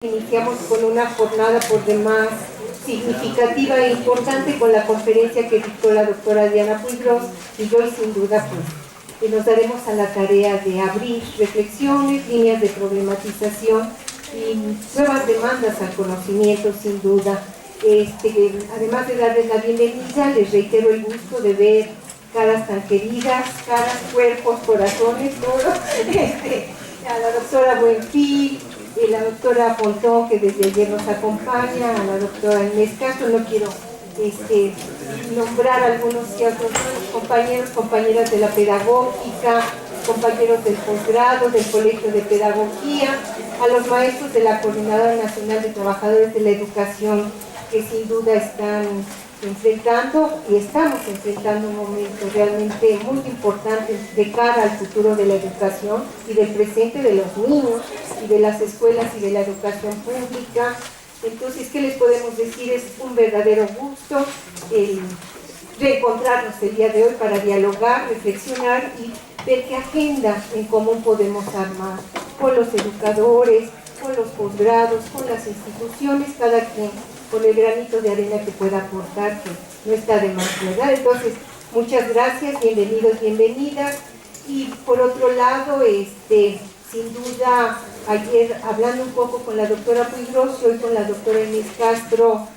Iniciamos con una jornada por demás significativa e importante con la conferencia que dictó la doctora Diana Puigros, y hoy sin duda pues nos daremos a la tarea de abrir reflexiones, líneas de problematización y nuevas demandas al conocimiento sin duda. Además de darles la bienvenida, les reitero el gusto de ver caras tan queridas, caras, cuerpos, corazones, todo, a la doctora Buenfil, la doctora Pontón, que desde ayer nos acompaña, a la doctora Inés Castro. No quiero nombrar algunos y otros compañeros, compañeras de la pedagógica, compañeros del posgrado, del Colegio de Pedagogía, a los maestros de la Coordinadora Nacional de Trabajadores de la Educación, que sin duda están enfrentando y estamos enfrentando un momento realmente muy importante de cara al futuro de la educación y del presente de los niños y de las escuelas y de la educación pública. Entonces, ¿qué les podemos decir? Es un verdadero gusto reencontrarnos el día de hoy para dialogar, reflexionar y ver qué agenda en común podemos armar con los educadores, con los posgrados, con las instituciones, cada quien con el granito de arena que pueda aportar, que no está de más, ¿verdad? Entonces, muchas gracias, bienvenidos, bienvenidas. Y por otro lado, sin duda, ayer hablando un poco con la doctora Puigros y hoy con la doctora Inés Castro,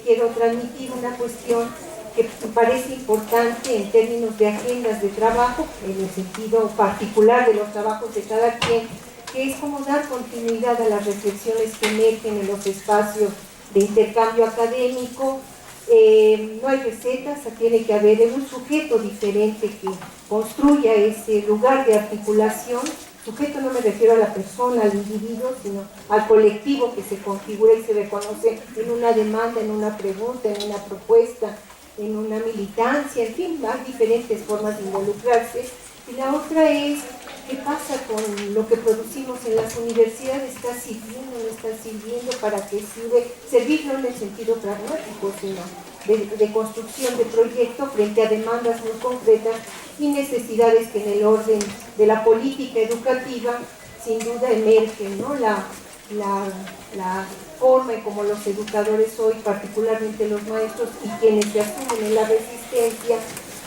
quiero transmitir una cuestión que me parece importante en términos de agendas de trabajo, en el sentido particular de los trabajos de cada quien, que es como dar continuidad a las reflexiones que emergen en los espacios de intercambio académico. No hay recetas, tiene que haber un sujeto diferente que construya ese lugar de articulación. Sujeto no me refiero a la persona, al individuo, sino al colectivo que se configura y se reconoce en una demanda, en una pregunta, en una propuesta, en una militancia, en fin, hay diferentes formas de involucrarse. Y la otra es, ¿qué pasa con lo que producimos en las universidades? ¿Está sirviendo, no está sirviendo? ¿Para qué sirve? Servir no en el sentido pragmático, sino de construcción de proyectos frente a demandas muy concretas y necesidades que en el orden de la política educativa sin duda emergen, ¿no? La forma en como los educadores hoy, particularmente los maestros y quienes se asumen en la resistencia,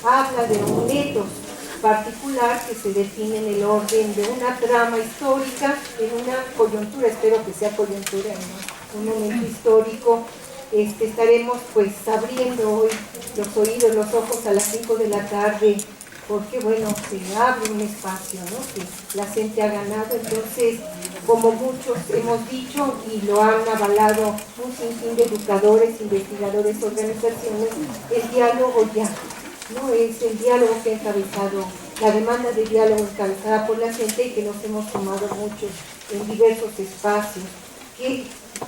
habla de un ethos particular que se define en el orden de una trama histórica, en una coyuntura, espero que sea coyuntura, en un momento histórico. Estaremos pues abriendo hoy los oídos, los ojos a las 5 de la tarde, porque bueno, se abre un espacio, ¿no?, que la gente ha ganado. Entonces, como muchos hemos dicho y lo han avalado un sinfín de educadores, investigadores, organizaciones, el diálogo ya, ¿no? Es el diálogo que ha encabezado, la demanda de diálogo encabezada por la gente y que nos hemos sumado muchos en diversos espacios.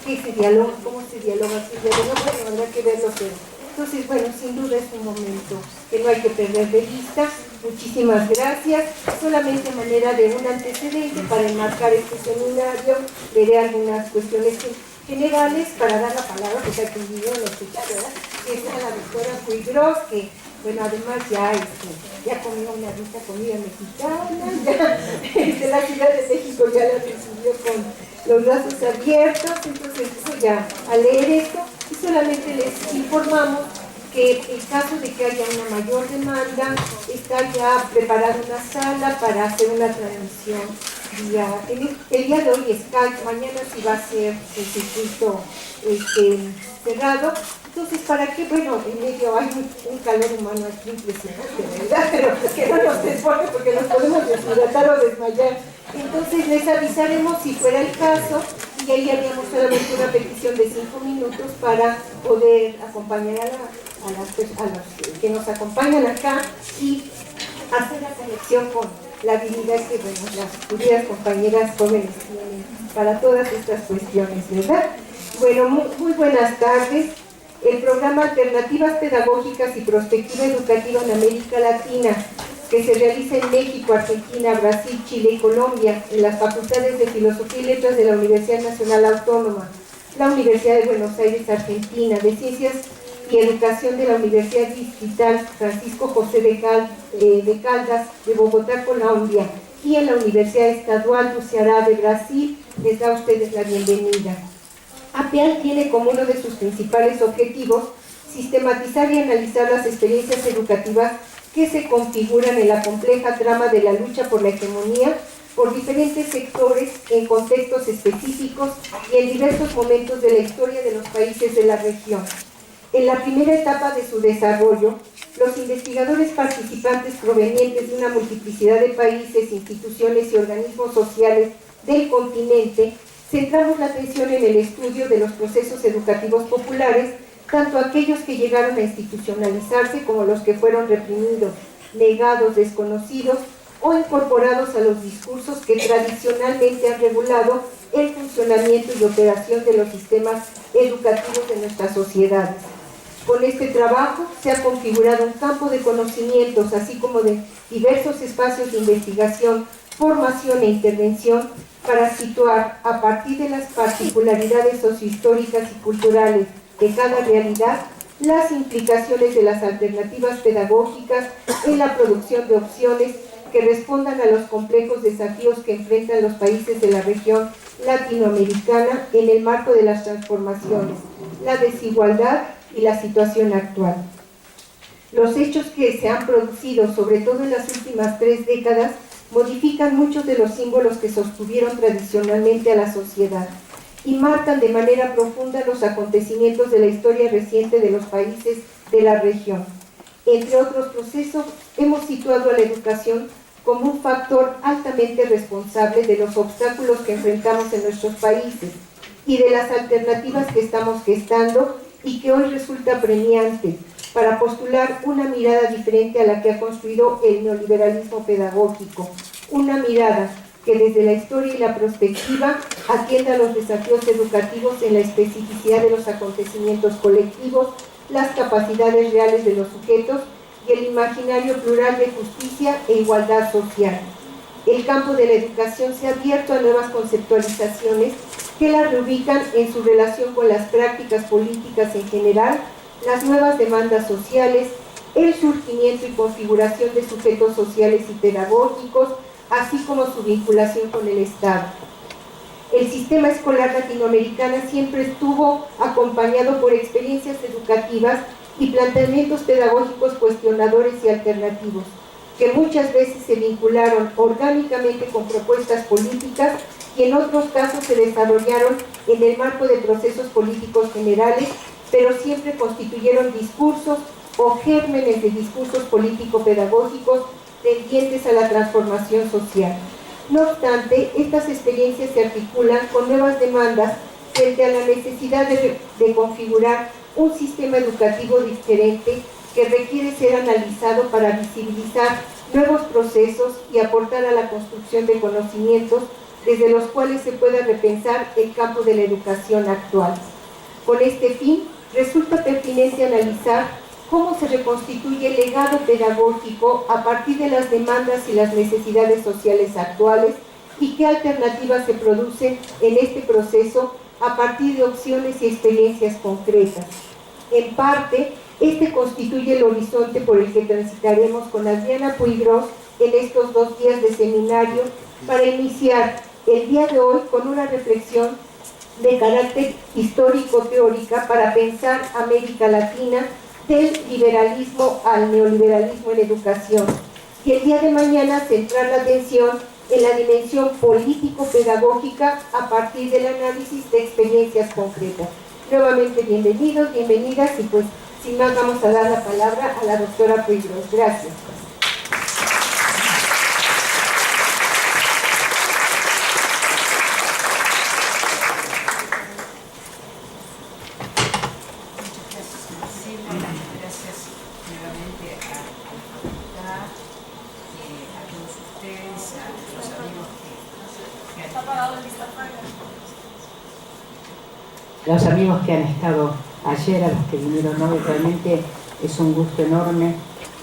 ¿Qué se dialoga? ¿Cómo se dialoga? Bueno, habrá que verlo, pero entonces, bueno, sin duda es un momento que no hay que perder de vista. Muchísimas gracias. Solamente a manera de un antecedente para enmarcar este seminario, veré algunas cuestiones generales para dar la palabra, que se ha atendido en escuchar, ¿verdad? Que es a la doctora Puigros, que bueno, además ya comió una rica comida mexicana, de la Ciudad de México ya la recibió con los brazos abiertos. Entonces, ya a leer esto, y solamente les informamos que en caso de que haya una mayor demanda, está ya preparada una sala para hacer una transmisión el día de hoy Skype, mañana sí va a ser el circuito cerrado. Entonces, ¿para qué? Bueno, en medio hay un calor humano aquí impresionante, ¿verdad? Pero que no nos desborde porque nos podemos deshidratar o desmayar. Entonces, les avisaremos si fuera el caso, y ahí haríamos solamente una petición de 5 minutos para poder acompañar a los que nos acompañan acá y hacer la conexión con la habilidad que bueno, las queridas compañeras jóvenes tienen para todas estas cuestiones, ¿verdad? Bueno, muy buenas tardes. El programa Alternativas Pedagógicas y Prospectiva Educativa en América Latina, que se realiza en México, Argentina, Brasil, Chile y Colombia, en las Facultades de Filosofía y Letras de la Universidad Nacional Autónoma, la Universidad de Buenos Aires, Argentina, de Ciencias y Educación de la Universidad Distrital Francisco José de Caldas, de Bogotá, Colombia, y en la Universidad Estadual do Ceará de Brasil, les da a ustedes la bienvenida. APEAL tiene como uno de sus principales objetivos sistematizar y analizar las experiencias educativas que se configuran en la compleja trama de la lucha por la hegemonía por diferentes sectores en contextos específicos y en diversos momentos de la historia de los países de la región. En la primera etapa de su desarrollo, los investigadores participantes provenientes de una multiplicidad de países, instituciones y organismos sociales del continente centramos la atención en el estudio de los procesos educativos populares, tanto aquellos que llegaron a institucionalizarse como los que fueron reprimidos, negados, desconocidos o incorporados a los discursos que tradicionalmente han regulado el funcionamiento y operación de los sistemas educativos de nuestras sociedades. Con este trabajo se ha configurado un campo de conocimientos, así como de diversos espacios de investigación, formación e intervención para situar, a partir de las particularidades sociohistóricas y culturales de cada realidad, las implicaciones de las alternativas pedagógicas en la producción de opciones que respondan a los complejos desafíos que enfrentan los países de la región latinoamericana en el marco de las transformaciones, la desigualdad y la situación actual. Los hechos que se han producido, sobre todo en las últimas 3 décadas, modifican muchos de los símbolos que sostuvieron tradicionalmente a la sociedad y marcan de manera profunda los acontecimientos de la historia reciente de los países de la región. Entre otros procesos, hemos situado a la educación como un factor altamente responsable de los obstáculos que enfrentamos en nuestros países y de las alternativas que estamos gestando y que hoy resulta premiante para postular una mirada diferente a la que ha construido el neoliberalismo pedagógico, una mirada que desde la historia y la perspectiva atienda a los desafíos educativos en la especificidad de los acontecimientos colectivos, las capacidades reales de los sujetos y el imaginario plural de justicia e igualdad social. El campo de la educación se ha abierto a nuevas conceptualizaciones que la reubican en su relación con las prácticas políticas en general, las nuevas demandas sociales, el surgimiento y configuración de sujetos sociales y pedagógicos, así como su vinculación con el Estado. El sistema escolar latinoamericano siempre estuvo acompañado por experiencias educativas y planteamientos pedagógicos cuestionadores y alternativos, que muchas veces se vincularon orgánicamente con propuestas políticas y en otros casos se desarrollaron en el marco de procesos políticos generales, pero siempre constituyeron discursos o gérmenes de discursos político-pedagógicos tendientes a la transformación social. No obstante, estas experiencias se articulan con nuevas demandas frente a la necesidad de configurar un sistema educativo diferente que requiere ser analizado para visibilizar nuevos procesos y aportar a la construcción de conocimientos desde los cuales se pueda repensar el campo de la educación actual. Con este fin, resulta pertinente analizar cómo se reconstituye el legado pedagógico a partir de las demandas y las necesidades sociales actuales y qué alternativas se producen en este proceso a partir de opciones y experiencias concretas. En parte, este constituye el horizonte por el que transitaremos con Adriana Puigros en estos 2 días de seminario para iniciar el día de hoy con una reflexión de carácter histórico-teórica para pensar América Latina del liberalismo al neoliberalismo en educación, y el día de mañana centrar la atención en la dimensión político-pedagógica a partir del análisis de experiencias concretas. Nuevamente bienvenidos, bienvenidas, y pues sin más vamos a dar la palabra a la doctora Puigros. Gracias. Los amigos que han estado ayer, a los que vinieron hoy, realmente es un gusto enorme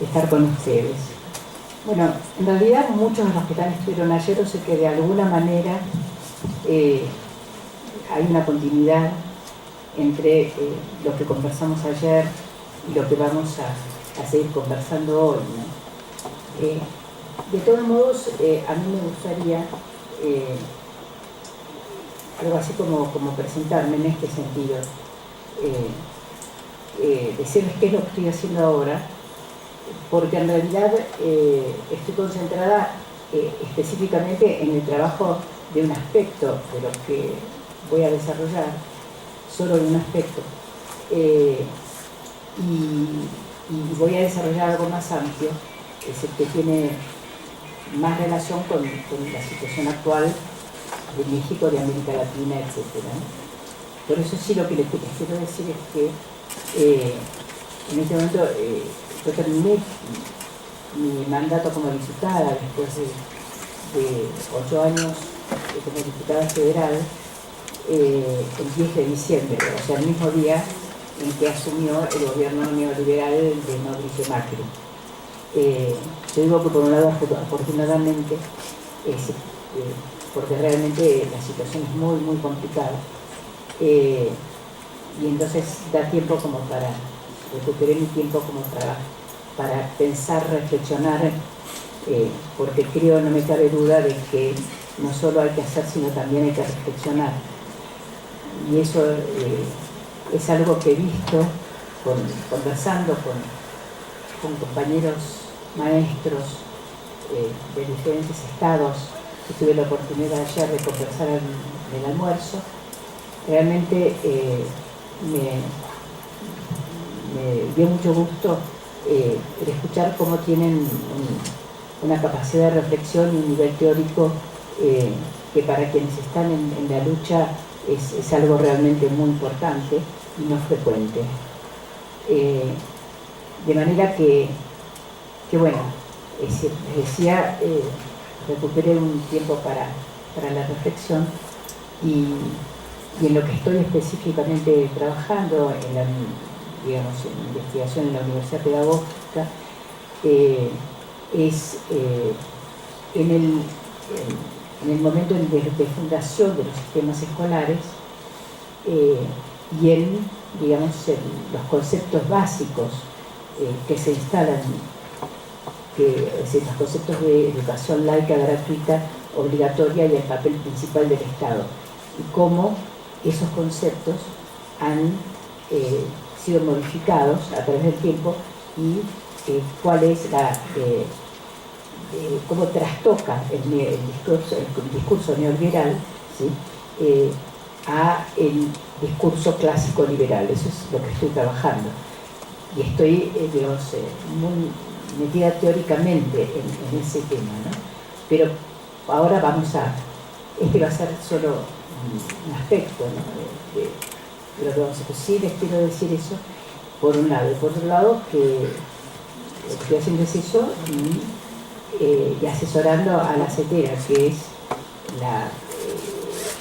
estar con ustedes. Bueno, en realidad muchos de los que estuvieron ayer, yo sé que de alguna manera hay una continuidad entre lo que conversamos ayer y lo que vamos a seguir conversando hoy, ¿no? De todos modos, a mí me gustaría algo así como presentarme en este sentido. Decirles qué es lo que estoy haciendo ahora, porque en realidad estoy concentrada específicamente en el trabajo de un aspecto de lo que voy a desarrollar, solo de un aspecto, y voy a desarrollar algo más amplio, es el que tiene más relación con la situación actual de México, de América Latina, etc. Por eso sí lo que les quiero decir es que en este momento yo terminé mi mandato como diputada después de 8 años como diputada federal el 10 de diciembre, o sea, el mismo día en que asumió el gobierno neoliberal de Mauricio Macri. Yo digo que por un lado, afortunadamente, porque realmente la situación es muy, muy complicada. Y entonces da tiempo como para, recuperé mi tiempo como para pensar, reflexionar, porque creo, no me cabe duda de que no solo hay que hacer, sino también hay que reflexionar. Y eso es algo que he visto conversando con compañeros maestros de diferentes estados, que tuve la oportunidad ayer de conversar en el almuerzo. Realmente me dio mucho gusto el escuchar cómo tienen una capacidad de reflexión y un nivel teórico que para quienes están en la lucha es algo realmente muy importante y no frecuente. De manera que bueno, les decía, recuperé un tiempo para la reflexión y en lo que estoy específicamente trabajando en la, digamos, en investigación en la Universidad Pedagógica es en el momento de fundación de los sistemas escolares y en, digamos, en los conceptos básicos que se instalan, es decir, los conceptos de educación laica, gratuita, obligatoria y el papel principal del Estado, y cómo esos conceptos han sido modificados a través del tiempo y cuál es cómo trastoca el discurso neoliberal, ¿sí? A el discurso clásico liberal. Eso es lo que estoy trabajando. Y estoy, digamos, muy metida teóricamente en ese tema, ¿no? Pero ahora vamos a... Este va a ser solo un aspecto, ¿no? de lo que vamos a hacer. Sí les quiero decir eso, por un lado. Y por otro lado, que lo que estoy haciendo es eso y asesorando a la CETERA, que es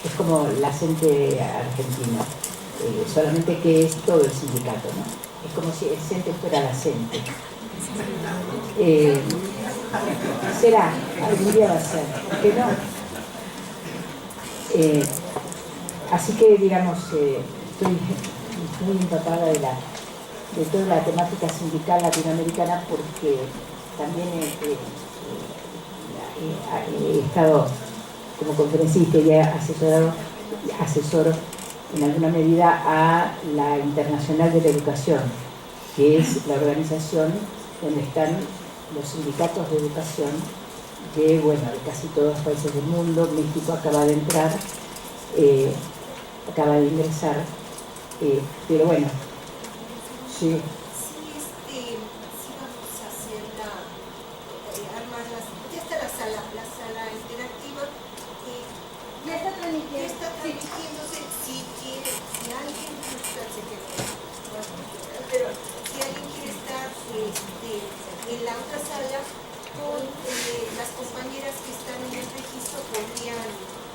es como la CENTE argentina, solamente que es todo el sindicato, ¿no? Es como si el CENTE fuera la CENTE. Será, algún día va a ser, ¿por qué no? Así que, digamos, estoy muy empapada de toda la temática sindical latinoamericana, porque también he estado como conferencista y he asesoro en alguna medida a la Internacional de la Educación, que es la organización donde están los sindicatos de educación de casi todos los países del mundo. México acaba de entrar, acaba de ingresar, pero bueno, sí. Está transmitiéndose, si alguien quiere estar en la otra sala con las compañeras que están en el registro, podrían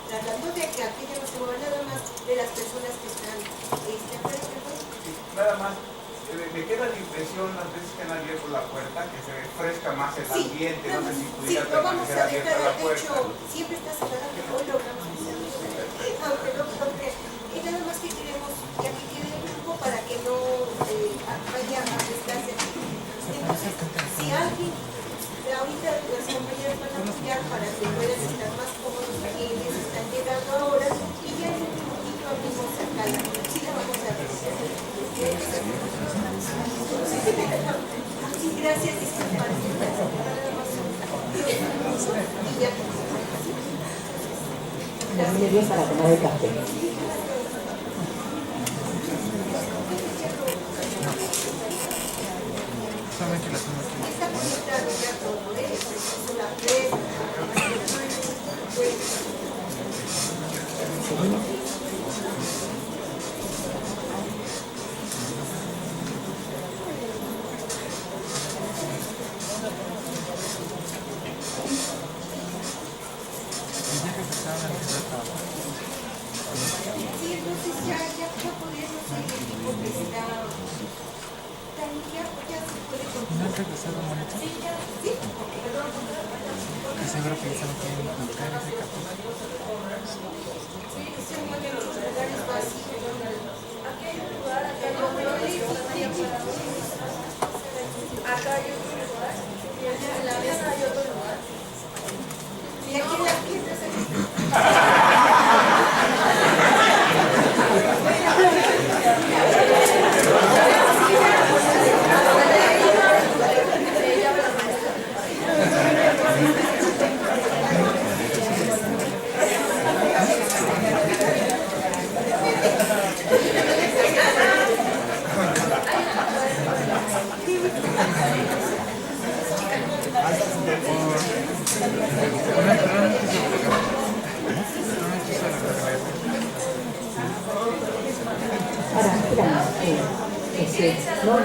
tratando de que aquella no se mueva, nada más de las personas que están nada más. Me queda la impresión las veces que han abierto la puerta que se refresca más el ambiente, no sé si pudiera permanecer abierta la puerta. De hecho, siempre está cerrada, pero hoy lo vamos a hacer, aunque no creo. Y nada más que queremos que aquí quede el grupo para que no vaya a prestarse. Entonces, si alguien, ahorita las compañeras van a apoyar para que puedan estar más cómodos quienes están llegando ahora, y ya Gracias, disculpa. Termine bien para tomar el café. Sí, entonces ya podemos seguir porque está... También ya se puede continuar. ¿No han regresado a Morelia? Sí, perdón. Que seguro que ya se lo quieren inculcar ese capítulo. Se mueven los lugares vacíos. Aquí hay un lugar, acá hay otro lugar. Acá hay otro lugar. Y allá en la mesa hay otro lugar. Y aquí en las piedras hay otro lugar. Ahora, espera, no.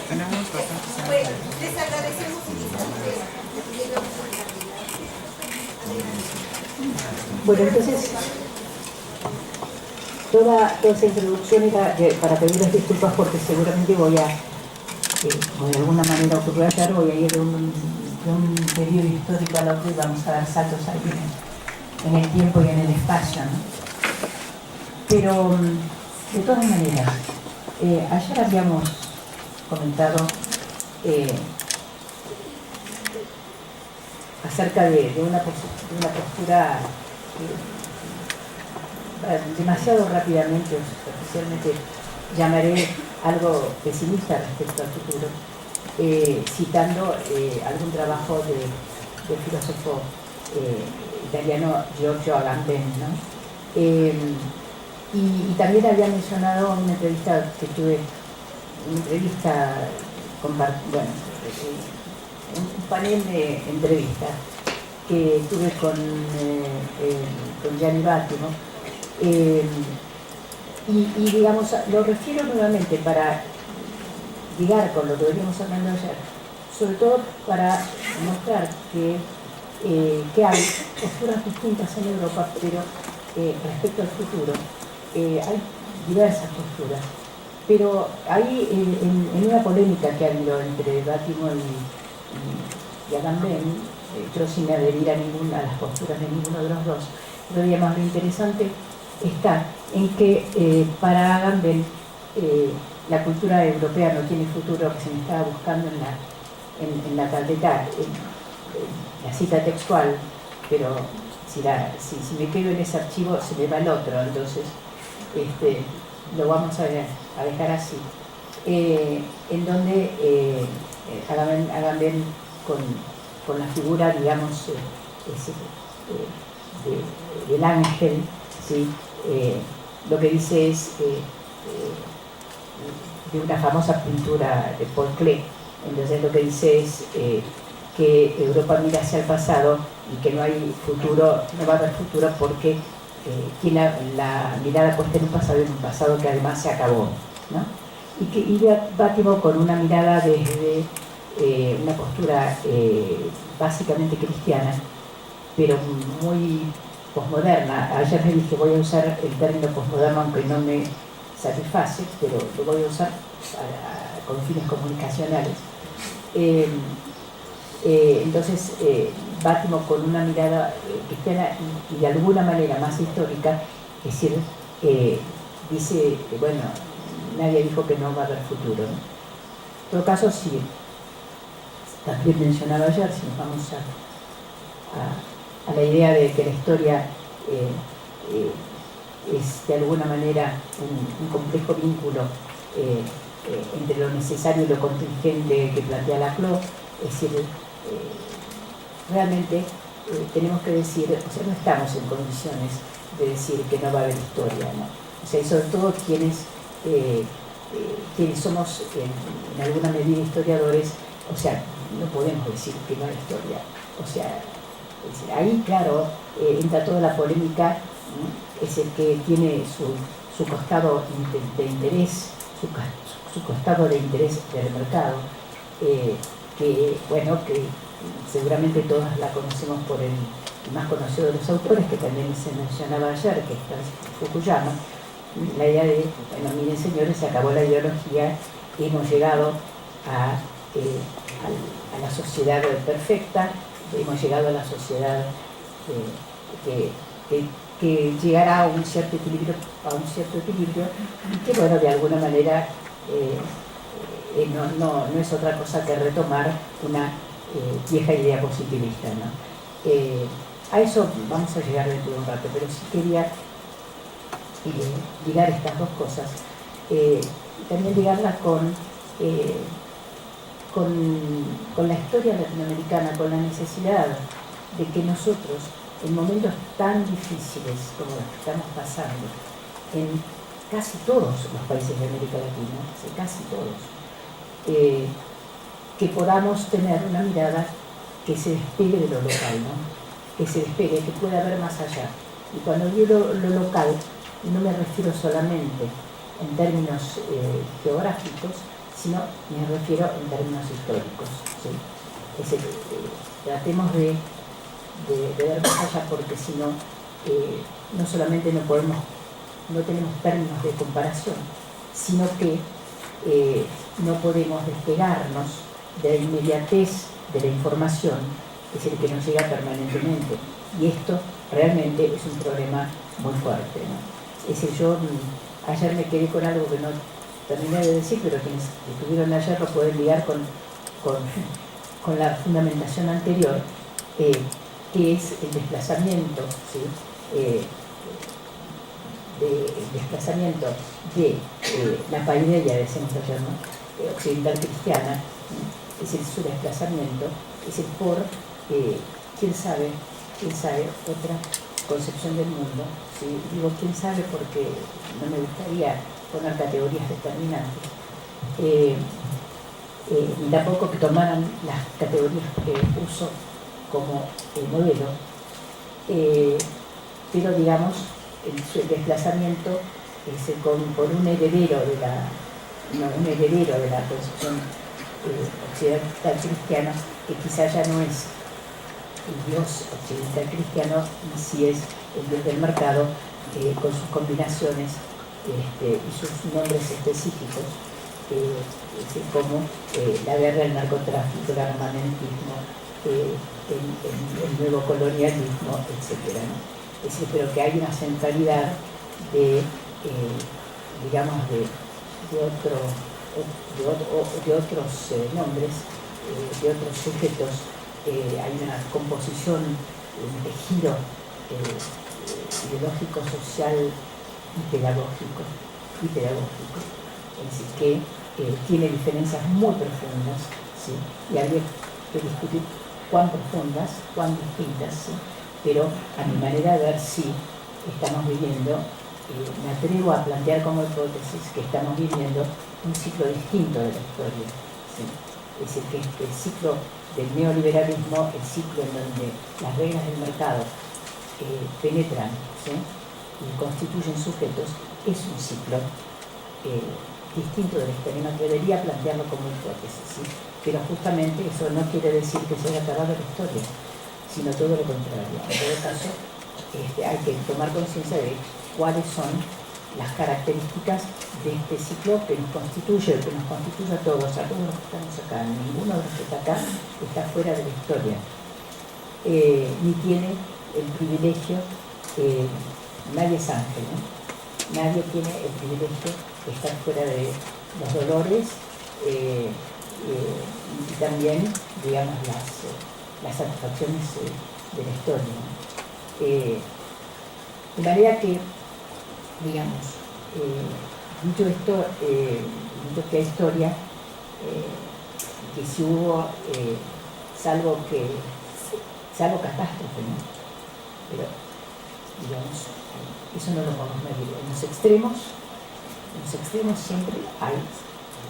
Tenemos bastantes años. Bueno, les agradecemos y disculpen. Bueno, entonces, toda esa introducción era para pedirles disculpas porque seguramente voy a, o de alguna manera subrayar, voy a ir de un periodo histórico al otro y vamos a dar saltos ahí en el tiempo y en el espacio, ¿no? Pero, de todas maneras, ayer habíamos comentado acerca de una postura demasiado rápidamente o superficialmente llamaré algo pesimista respecto al futuro, citando algún trabajo del filósofo italiano Giorgio Agamben, ¿no? Y también había mencionado una entrevista que tuve, un panel de entrevistas que tuve con Gianni Vattimo, y digamos, lo refiero nuevamente para ligar con lo que veníamos hablando ayer, sobre todo para mostrar que hay posturas distintas en Europa, pero respecto al futuro hay diversas posturas. Pero ahí, en una polémica que ha habido entre Vattimo y Agamben, yo sin adherir a las posturas de ninguno de los dos, pero digamos, lo interesante está en que para Agamben la cultura europea no tiene futuro, que se me estaba buscando en la tableta, la cita textual, pero si me quedo en ese archivo se me va el otro, entonces lo vamos a dejar así, en donde Agamben con la figura, digamos, del ángel, ¿sí? Lo que dice es de una famosa pintura de Paul Klee. Entonces lo que dice es que Europa mira hacia el pasado y que no hay futuro, no va a haber futuro porque tiene la mirada puesta en un pasado que además se acabó, ¿no? Y Vattimo con una mirada desde una postura básicamente cristiana, pero muy posmoderna. Ayer me dije, voy a usar el término posmoderno aunque no me satisface, pero lo voy a usar con fines comunicacionales. Entonces, Vattimo con una mirada cristiana y de alguna manera más histórica, es decir, dice, bueno, nadie dijo que no va a haber futuro, ¿no? En todo caso, sí, también mencionaba ayer, si nos vamos a la idea de que la historia es de alguna manera un complejo vínculo entre lo necesario y lo contingente que plantea Laclau. Es decir, realmente tenemos que decir, o sea, no estamos en condiciones de decir que no va a haber historia, ¿no? O sea, y sobre todo quienes somos en alguna medida historiadores, o sea, no podemos decir que no hay historia. O sea, es decir, ahí, claro, entra toda la polémica, ¿no? Es el que tiene su costado de interés, su costado de interés del mercado, que, bueno, que seguramente todas la conocemos por el más conocido de los autores, que también se mencionaba ayer, que es Fukuyama. La idea de, bueno, miren señores, se acabó la ideología, hemos llegado a la sociedad perfecta, hemos llegado a la sociedad que llegará a un cierto equilibrio, y que, bueno, de alguna manera no es otra cosa que retomar una vieja idea positivista, ¿no? A eso vamos a llegar dentro de un rato, pero sí quería ligar estas dos cosas, también ligarlas con la historia latinoamericana, con la necesidad de que nosotros, en momentos tan difíciles como los que estamos pasando, en casi todos los países de América Latina, casi todos, que podamos tener una mirada que se despegue de lo local, ¿no? Que se despegue, que pueda ver más allá. Y cuando digo lo local, no me refiero solamente en términos geográficos, sino me refiero en términos históricos, ¿sí? Es decir, tratemos de ver más allá, porque si no, no solamente no tenemos términos de comparación, sino que no podemos despegarnos de la inmediatez de la información, es decir, que nos llega permanentemente. Y esto realmente es un problema muy fuerte, ¿no? Es decir, yo ayer me quedé con algo que no terminé de decir, pero quienes estuvieron ayer lo pueden ligar con la fundamentación anterior, que es el desplazamiento, ¿sí? El desplazamiento de la paideia, decimos ayer, ¿no? Occidental cristiana, ¿no? Es decir, su desplazamiento, es decir, por, quién sabe, otra concepción del mundo, ¿sí? Digo quién sabe porque no me gustaría poner categorías determinantes, ni tampoco que tomaran las categorías que uso como modelo, pero digamos, el desplazamiento por un heredero de la concepción occidental cristiana, que quizá ya no es el Dios occidental cristiano, y sí es el Dios del mercado, con sus combinaciones y sus nombres específicos, como la guerra, el narcotráfico, el armamentismo, el nuevo colonialismo, etc., ¿no? Es decir, pero que hay una centralidad de otros nombres, de otros sujetos. Hay una composición, un tejido ideológico, social y pedagógico. Es decir, que tiene diferencias muy profundas, ¿sí? Y habría que discutir cuán profundas, cuán distintas, ¿sí? Pero a mi manera de ver, sí, estamos viviendo, me atrevo a plantear como hipótesis que estamos viviendo un ciclo distinto de la historia, ¿sí? Es decir, que el ciclo del neoliberalismo, el ciclo en donde las reglas del mercado penetran, ¿sí? Y constituyen sujetos, es un ciclo distinto de la historia. Me atrevería a plantearlo como hipótesis, ¿sí? Pero justamente eso no quiere decir que se haya acabado la historia, sino todo lo contrario. En todo caso, hay que tomar conciencia de cuáles son las características de este ciclo que nos constituye a todos los que estamos acá. Ninguno de los que está acá está fuera de la historia, ni tiene el privilegio, nadie es ángel, ¿no? Nadie tiene el privilegio de estar fuera de los dolores y también, digamos, las satisfacciones de la historia, ¿no? De manera que, digamos, dicho esto, dicho que hay historia, que si hubo, salvo catástrofe, ¿no? Pero, digamos, eso no lo podemos medir. En los extremos siempre hay,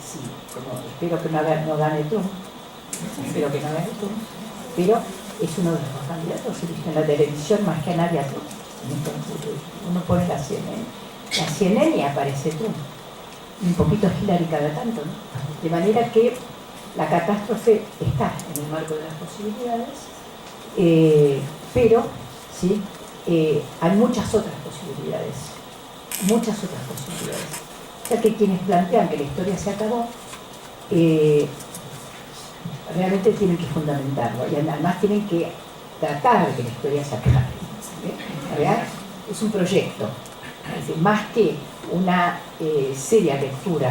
sí, como espero que no gane Trump, pero es uno de los dos candidatos, se dice en la televisión más que a nadie a Trump. Uno pone la CNN y aparece Trump, un poquito Hillary cada tanto, ¿no? De manera que la catástrofe está en el marco de las posibilidades, pero ¿sí? Hay muchas otras posibilidades. O sea que quienes plantean que la historia se acabó, realmente tienen que fundamentarlo y además tienen que tratar de que la historia se acabe. ¿Verdad? Es un proyecto, es decir, más que una seria lectura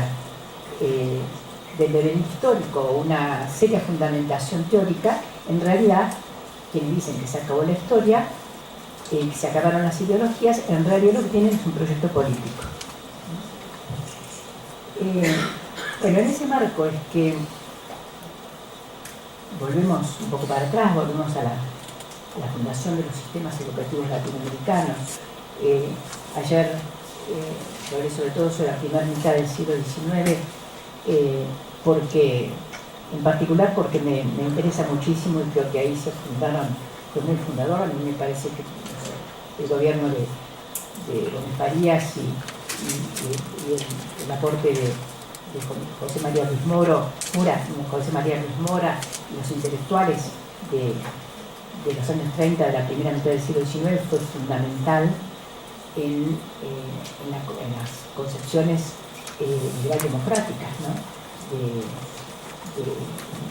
del devenir histórico o una seria fundamentación teórica, en realidad quienes dicen que se acabó la historia, que se acabaron las ideologías, en realidad lo que tienen es un proyecto político. Bueno, en ese marco es que volvemos un poco para atrás, volvemos a la fundación de los sistemas educativos latinoamericanos. Ayer hablé sobre todo sobre la primera mitad del siglo XIX, en particular porque me interesa muchísimo y creo que ahí se fundaron, fue muy fundador. A mí me parece que el gobierno de Gómez Farías y el aporte de José María Luis Mora, y los intelectuales de los años 30 de la primera mitad del siglo XIX fue fundamental en las concepciones liberal democráticas, ¿no?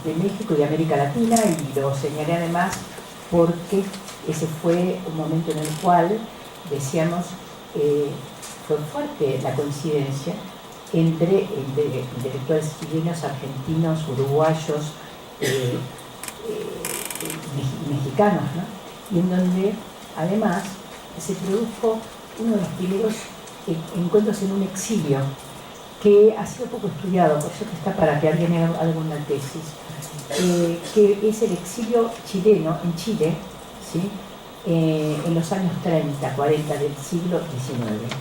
de México y de América Latina, y lo señalé además porque ese fue un momento en el cual, decíamos, fue fuerte la coincidencia entre intelectuales chilenos, argentinos, uruguayos, mexicanos, ¿no? Y en donde además se produjo uno de los primeros encuentros en un exilio que ha sido poco estudiado, por eso que está para que alguien haga alguna tesis, que es el exilio chileno en Chile, ¿sí? En los años 30, 40 del siglo XIX,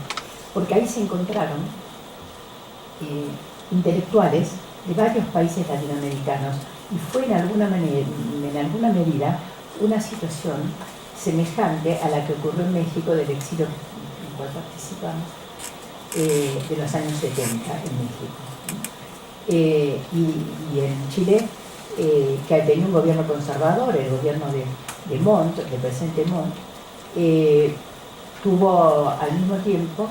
porque ahí se encontraron intelectuales de varios países latinoamericanos y fue en alguna medida una situación semejante a la que ocurrió en México del exilio en el cual participamos de los años 70 en México. Y en Chile, que tenía un gobierno conservador, el gobierno de Montt, del presidente Montt, tuvo al mismo tiempo,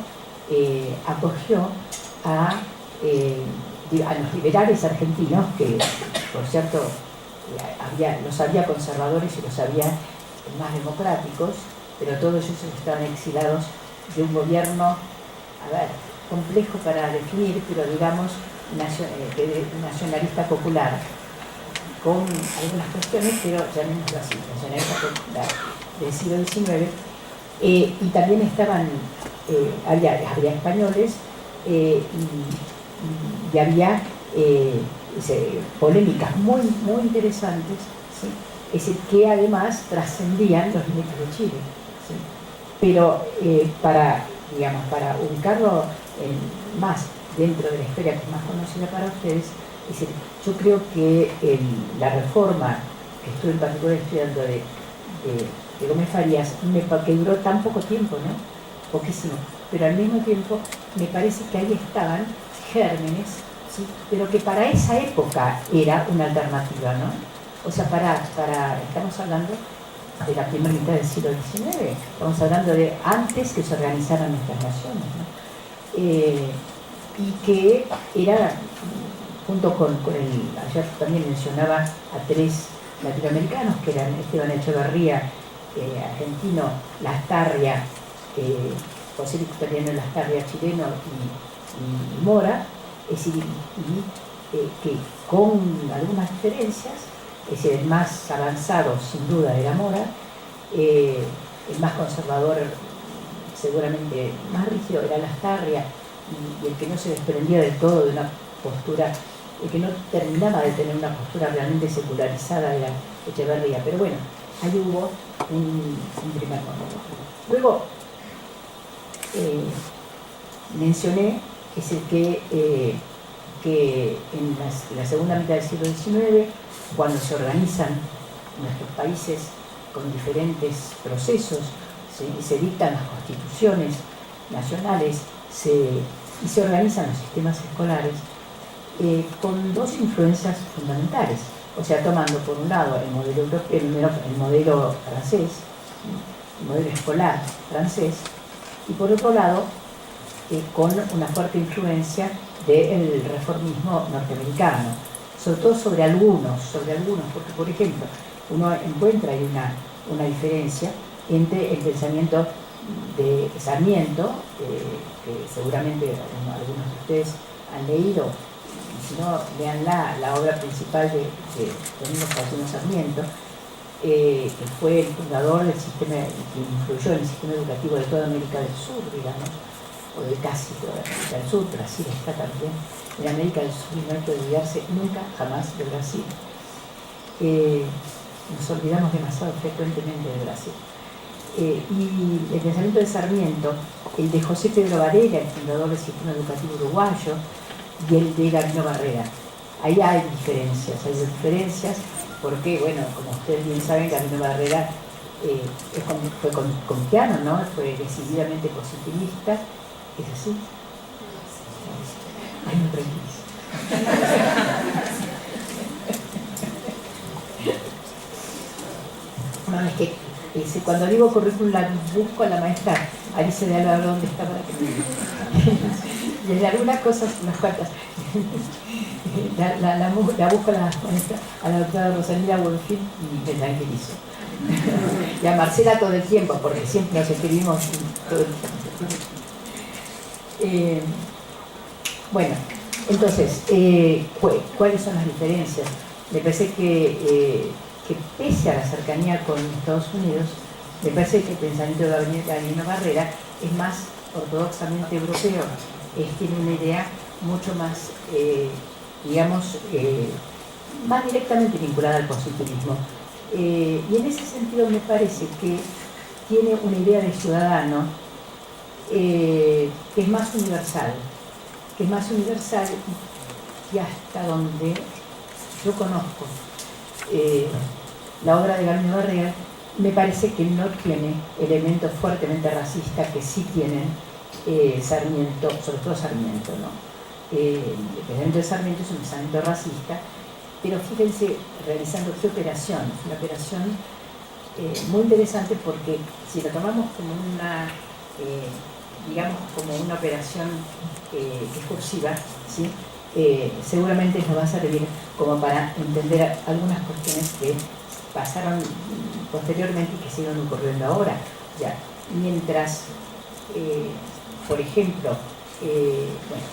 acogió a los liberales argentinos, que por cierto los había conservadores y los había más democráticos, pero todos ellos estaban exilados de un gobierno, complejo para definir, pero digamos nacionalista popular, con algunas cuestiones, pero llamémoslo así, nacionalista popular del siglo XIX, y también estaban, había españoles, y había polémicas muy interesantes, ¿sí? Es decir, que además trascendían los límites de Chile, ¿sí? Pero para ubicarlo más dentro de la historia que es más conocida para ustedes, es decir, yo creo que la reforma que estuve en particular estudiando de Gómez Farías, que duró tan poco tiempo, ¿no? Poquísimo, pero al mismo tiempo me parece que ahí estaban gérmenes, ¿sí? Pero que para esa época era una alternativa, ¿no? O sea, estamos hablando de la primera mitad del siglo XIX, estamos hablando de antes que se organizaran nuestras naciones, ¿no? Y que era, junto con ayer también mencionaba a tres latinoamericanos, que eran Esteban Echeverría, argentino, Lastarria, José Victoriano Lastarria, chileno, y Mora, es decir, que con algunas diferencias, es decir, el más avanzado sin duda era Mora, el más conservador seguramente más rígido era Lastarria, y el que no se desprendía del todo de una postura, el que no terminaba de tener una postura realmente secularizada era Echeverría. Pero bueno, ahí hubo un primer momento. Luego, mencioné es el que en la segunda mitad del siglo XIX, cuando se organizan nuestros países con diferentes procesos, se dictan las constituciones nacionales y se organizan los sistemas escolares con dos influencias fundamentales. O sea, tomando por un lado el modelo francés, el modelo escolar francés, y por otro lado con una fuerte influencia del reformismo norteamericano, sobre todo sobre algunos, porque por ejemplo, uno encuentra ahí una diferencia entre el pensamiento de Sarmiento, que seguramente algunos de ustedes han leído, y si no, lean la obra principal de Domingo Faustino Sarmiento, que fue el fundador del sistema, que influyó en el sistema educativo de toda América del Sur, digamos, o de casi toda América del Sur. Brasil está también en América del Sur y no hay que olvidarse nunca, jamás de Brasil. Nos olvidamos demasiado frecuentemente de Brasil. Y el pensamiento de Sarmiento, el de José Pedro Varela, el fundador del sistema educativo uruguayo, y el de Gabino Barrera. Ahí hay diferencias porque, bueno, como ustedes bien saben, Gabino Barrera fue kantiano, ¿no? Fue decididamente positivista. ¿Es así? Ay, no tranquilos. No, es que cuando digo currículum busco a la maestra Alice de Alba donde estaba la que y en algunas cosas, unas cuantas, la busco a la maestra, a la doctora Rosalía Wolfín, y me tranquilizo. Y a Marcela todo el tiempo, porque siempre nos escribimos todo el tiempo. Bueno, entonces, ¿cuáles son las diferencias? Me parece que pese a la cercanía con Estados Unidos, me parece que el pensamiento de Gabino Barrera es más ortodoxamente europeo, tiene una idea mucho más, digamos, más directamente vinculada al positivismo. Y en ese sentido me parece que tiene una idea de ciudadano que es más universal, y hasta donde yo conozco la obra de Gabino Barrera, me parece que no tiene elementos fuertemente racistas que sí tienen Sarmiento, sobre todo Sarmiento, ¿no? El pensamiento de Sarmiento es un pensamiento racista, pero fíjense realizando qué operación, es una operación muy interesante, porque si lo tomamos como una, digamos, como una operación discursiva, ¿sí? Seguramente nos va a servir como para entender algunas cuestiones que pasaron posteriormente y que siguen ocurriendo ahora. Ya, mientras, por ejemplo,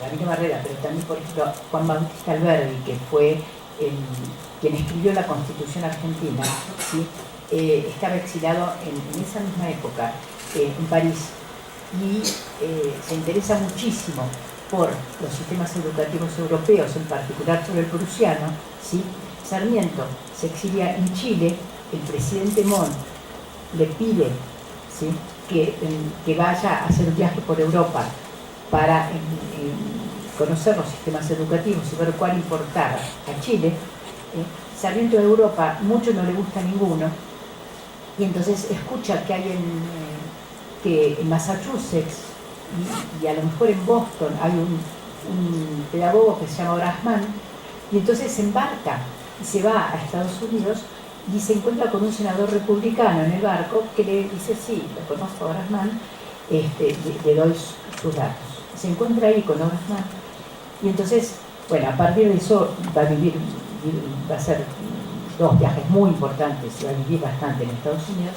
Gabino Barrera, pero también, por ejemplo, Juan Bautista Alberdi, que fue quien escribió la Constitución Argentina, ¿sí? Estaba exilado en esa misma época en París, y se interesa muchísimo por los sistemas educativos europeos, en particular sobre el prusiano, ¿sí? Sarmiento se exilia en Chile, el presidente Montt le pide, ¿sí? que vaya a hacer un viaje por Europa para conocer los sistemas educativos y ver cuál importaba a Chile. Sarmiento de Europa mucho no le gusta a ninguno, y entonces escucha que hay que en Massachusetts y a lo mejor en Boston hay un pedagogo que se llama Horace Mann, y entonces se embarca y se va a Estados Unidos y se encuentra con un senador republicano en el barco que le dice: sí, lo conozco a Horace Mann, le doy sus datos. Se encuentra ahí con Horace Mann, y entonces, bueno, a partir de eso va a hacer dos viajes muy importantes, va a vivir bastante en Estados Unidos,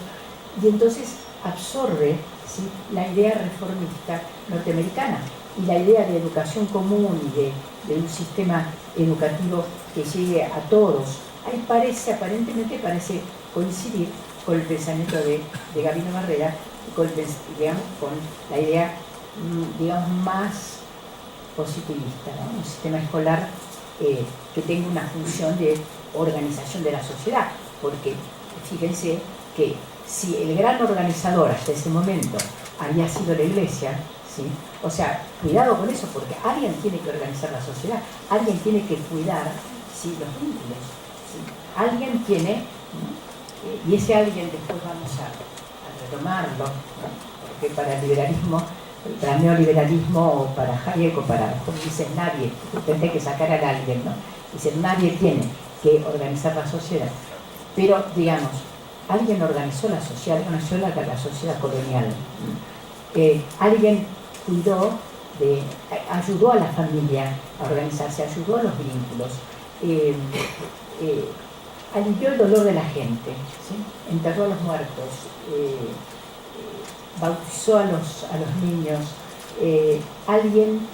y entonces absorbe, ¿sí?, la idea reformista norteamericana y la idea de educación común y de un sistema educativo que llegue a todos. Ahí aparentemente parece coincidir con el pensamiento de Gabino Barrera, digamos, con la idea, digamos, más positivista, ¿no? Un sistema escolar que tenga una función de organización de la sociedad, porque fíjense que si el gran organizador hasta ese momento había sido la Iglesia, ¿sí? O sea, cuidado con eso, porque alguien tiene que organizar la sociedad, alguien tiene que cuidar, ¿sí?, los vínculos, ¿sí? Alguien tiene, y ese alguien después vamos a retomarlo, ¿no? Porque para el liberalismo, para el neoliberalismo, o para Hayek, o para, como dicen, nadie, hay que sacar al alguien, ¿no? Dicen, nadie tiene que organizar la sociedad, pero, digamos, alguien organizó la sociedad, organizó la sociedad colonial, alguien cuidó ayudó a la familia a organizarse, ayudó a los vínculos, alivió el dolor de la gente, ¿sí? Enterró a los muertos, bautizó a los niños, alguien,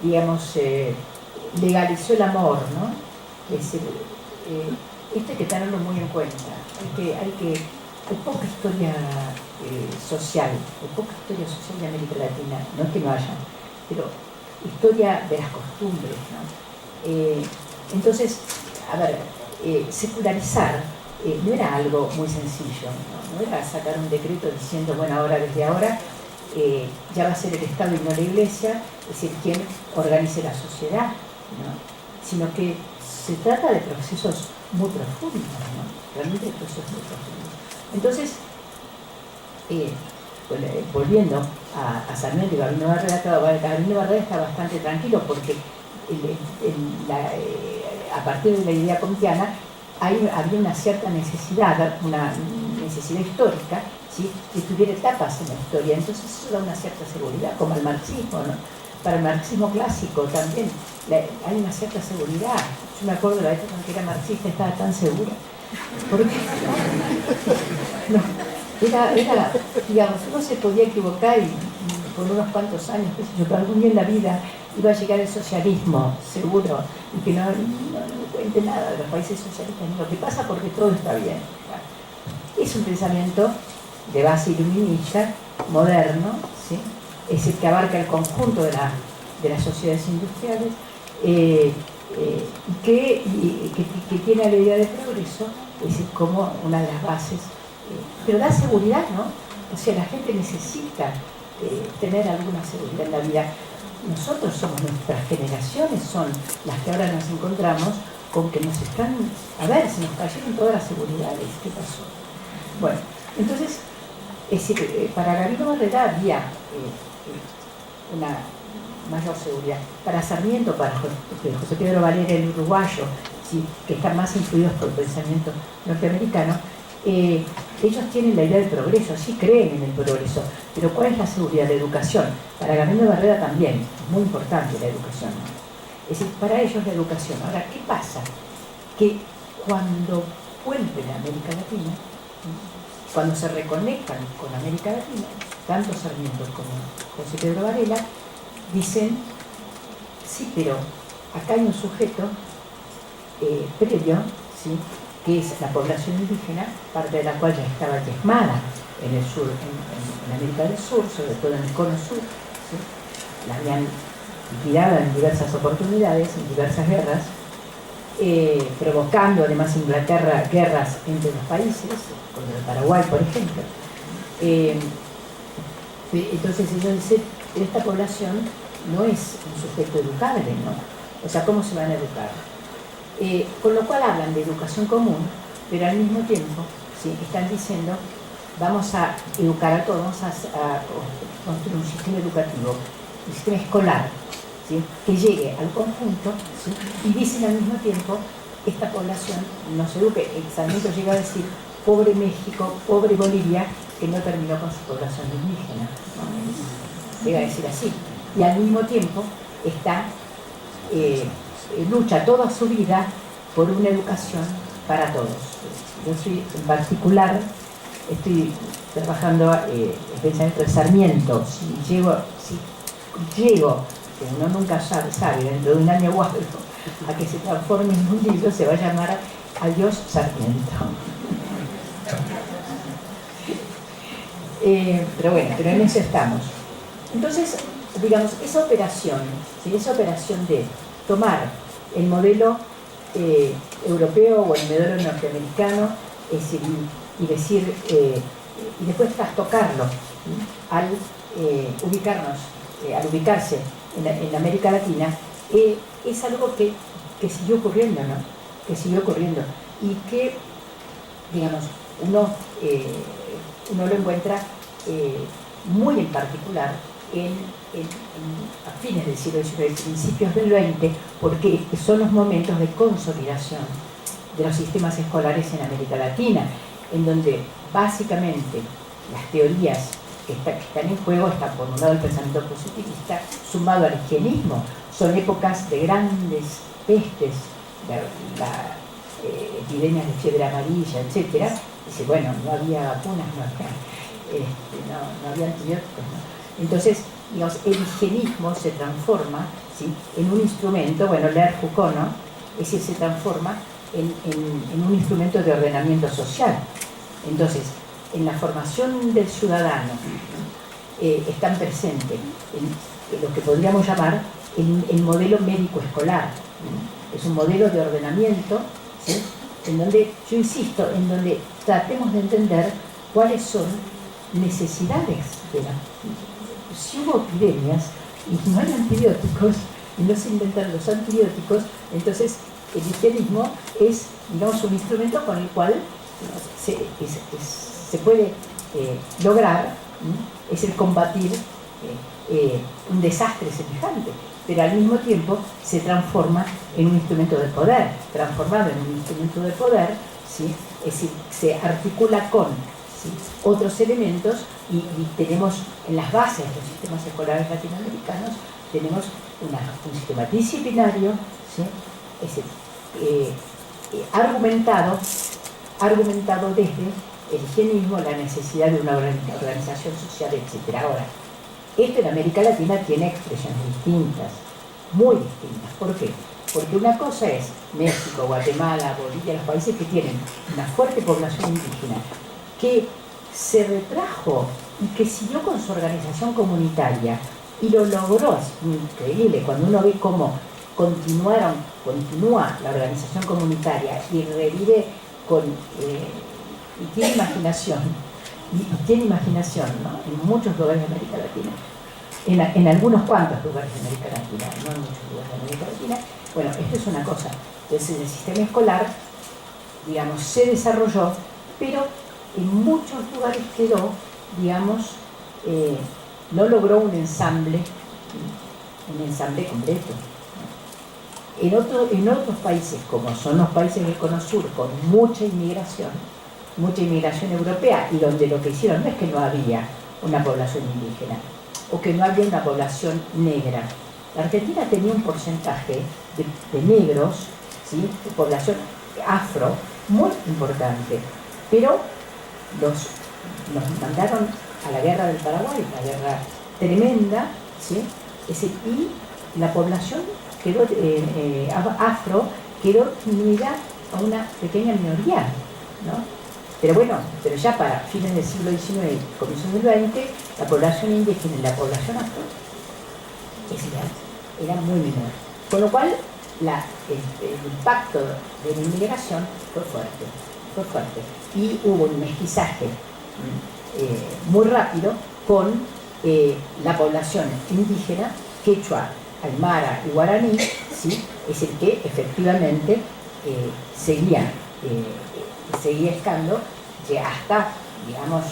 digamos, legalizó el amor, ¿no? Es decir, esto hay que tenerlo muy en cuenta. Hay poca historia social, hay poca historia social de América Latina, no es que no haya, pero historia de las costumbres, ¿no? Entonces, a ver, secularizar no era algo muy sencillo, ¿no? No era sacar un decreto diciendo, bueno, ahora desde ahora ya va a ser el Estado y no la Iglesia, es decir, quien organice la sociedad, ¿no? Sino que se trata de procesos muy profundos, ¿no? Realmente de procesos muy profundos. Entonces, bueno, volviendo a Sarmiento y Gabino Barreda, Gabino Barreda está bastante tranquilo porque a partir de la idea comtiana había una cierta necesidad, una necesidad histórica, ¿sí?, que tuviera etapas en la historia, entonces eso da una cierta seguridad, como el marxismo, ¿no? Para el marxismo clásico también hay una cierta seguridad. Yo me acuerdo de la época en que era marxista, estaba tan segura. Porque no, era, digamos, uno se podía equivocar y por unos cuantos años, pero algún día en la vida iba a llegar el socialismo, seguro, y que no cuente nada de los países socialistas, ni lo que pasa porque todo está bien. Es un pensamiento de base iluminista, moderno, ¿sí? Es el que abarca el conjunto de las sociedades industriales, y que tiene la idea de progreso, es decir, como una de las bases, pero da seguridad, ¿no? O sea, la gente necesita tener alguna seguridad en la vida. Nosotros somos, nuestras generaciones son las que ahora nos encontramos con que nos están, a ver, se nos cayeron todas las seguridades, ¿qué pasó? Bueno, entonces, es decir, para Gabino Barreda había una mayor seguridad. Para Sarmiento, para José Pedro Valera, el uruguayo, ¿sí?, que están más influidos por el pensamiento norteamericano, ellos tienen la idea del progreso, sí creen en el progreso, pero ¿cuál es la seguridad? La educación. Para Gabino Barreda también es muy importante la educación, ¿no? Es decir, para ellos la educación. Ahora, ¿qué pasa? Que cuando vuelven a América Latina, cuando se reconectan con América Latina, tanto Sarmiento como José Pedro Varela dicen, sí, pero acá hay un sujeto previo, ¿sí?, que es la población indígena, parte de la cual ya estaba diezmada en el sur, en América del Sur, sobre todo en el cono sur, ¿sí?, la habían liquidado en diversas oportunidades, en diversas guerras, provocando además Inglaterra guerras entre los países, contra el Paraguay, por ejemplo. Entonces ellos dicen, esta población no es un sujeto educable, ¿no? O sea, ¿cómo se van a educar? Con lo cual hablan de educación común, pero al mismo tiempo, ¿sí?, están diciendo, vamos a educar a todos, vamos a construir un sistema educativo, un sistema escolar, ¿sí?, que llegue al conjunto, ¿sí?, y dicen al mismo tiempo, esta población no se eduque. Sarmiento llega a decir, pobre México, pobre Bolivia, que no terminó con su población indígena, ¿no? Llega a decir así. Y al mismo tiempo está, lucha toda su vida por una educación para todos. Yo soy, en particular, estoy trabajando el pensamiento de Sarmiento. Si llego, que uno nunca sabe, dentro de un año o algo, a que se transforme en un libro, se va a llamar Adiós Sarmiento. Pero bueno, pero en eso estamos. Entonces, digamos, esa operación, ¿sí? Esa operación de tomar el modelo europeo o el modelo norteamericano, es decir, y decir, y después trastocarlo, ¿sí? Al ubicarse en América Latina, es algo que siguió ocurriendo, ¿no? Que siguió ocurriendo y que, digamos, uno lo encuentra muy en particular a fines del siglo XIX, principios del XX, porque son los momentos de consolidación de los sistemas escolares en América Latina, en donde básicamente las teorías que están en juego están, por un lado, el pensamiento positivista sumado al higienismo. Son épocas de grandes pestes, epidemias de fiebre amarilla, etc. Dice, bueno, no había vacunas, no había antibióticos, ¿no? Entonces, digamos, el higienismo se transforma, ¿sí? En un instrumento, bueno, leer Foucault, ¿no? Es decir, se transforma en un instrumento de ordenamiento social. Entonces, en la formación del ciudadano están presentes en lo que podríamos llamar el modelo médico-escolar. Es un modelo de ordenamiento, ¿sí? En donde, yo insisto, en donde tratemos de entender cuáles son necesidades de la... Si hubo epidemias y no hay antibióticos y no se inventan los antibióticos, entonces el higienismo es, digamos, un instrumento con el cual se puede lograr, es el combatir un desastre semejante, pero al mismo tiempo se transforma en un instrumento de poder. Transformado en un instrumento de poder, ¿sí? Es decir, se articula con, ¿sí? Otros elementos y tenemos en las bases de los sistemas escolares latinoamericanos, tenemos un sistema disciplinario, ¿sí? Es decir, argumentado desde el higienismo, la necesidad de una organización social, etc. Ahora, esto en América Latina tiene expresiones distintas, muy distintas. ¿Por qué? Porque una cosa es México, Guatemala, Bolivia, los países que tienen una fuerte población indígena, que se retrajo y que siguió con su organización comunitaria y lo logró. Es increíble cuando uno ve cómo continúa la organización comunitaria y revive y tiene imaginación, ¿no? En muchos lugares de América Latina, en algunos cuantos lugares de América Latina, no en muchos lugares de América Latina. Bueno, esto es una cosa. Entonces el sistema escolar, digamos, se desarrolló, pero en muchos lugares quedó, digamos, no logró un ensamble completo. En otros países, como son los países del Cono Sur, con mucha inmigración europea, y donde lo que hicieron no es que no había una población indígena, o que no había una población negra. La Argentina tenía un porcentaje de negros, ¿sí? De población afro muy importante, pero nos mandaron a la guerra del Paraguay, una guerra tremenda, ¿sí? Y la población afro quedó unida a una pequeña minoría, ¿no? Pero bueno, ya para fines del siglo XIX, comienzos del XX, la población indígena y la población afro era muy menor. Con lo cual, el impacto de la inmigración fue fuerte. Y hubo un mestizaje muy rápido con la población indígena, quechua, aymara y guaraní, ¿sí? Es el que efectivamente seguía estando hasta, digamos,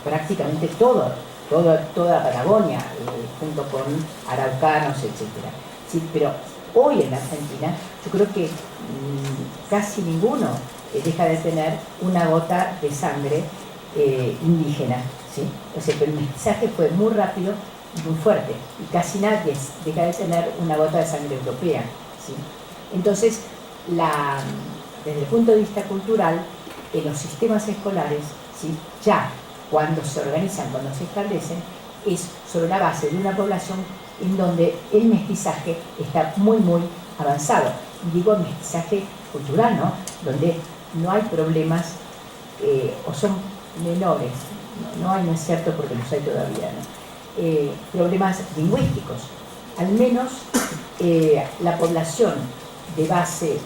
prácticamente toda Patagonia, junto con araucanos, etc. ¿Sí? Pero hoy en la Argentina yo creo que casi ninguno deja de tener una gota de sangre indígena, ¿sí? O sea, pero el mestizaje fue muy rápido y muy fuerte, y casi nadie deja de tener una gota de sangre europea, ¿sí? Entonces, desde el punto de vista cultural, en los sistemas escolares, ¿sí? Ya cuando se organizan, cuando se establecen, es sobre la base de una población en donde el mestizaje está muy, muy avanzado. Y digo mestizaje cultural, ¿no? Donde no hay problemas, o son menores, no hay, no es cierto porque los hay todavía, ¿no? Problemas lingüísticos. Al menos la población de base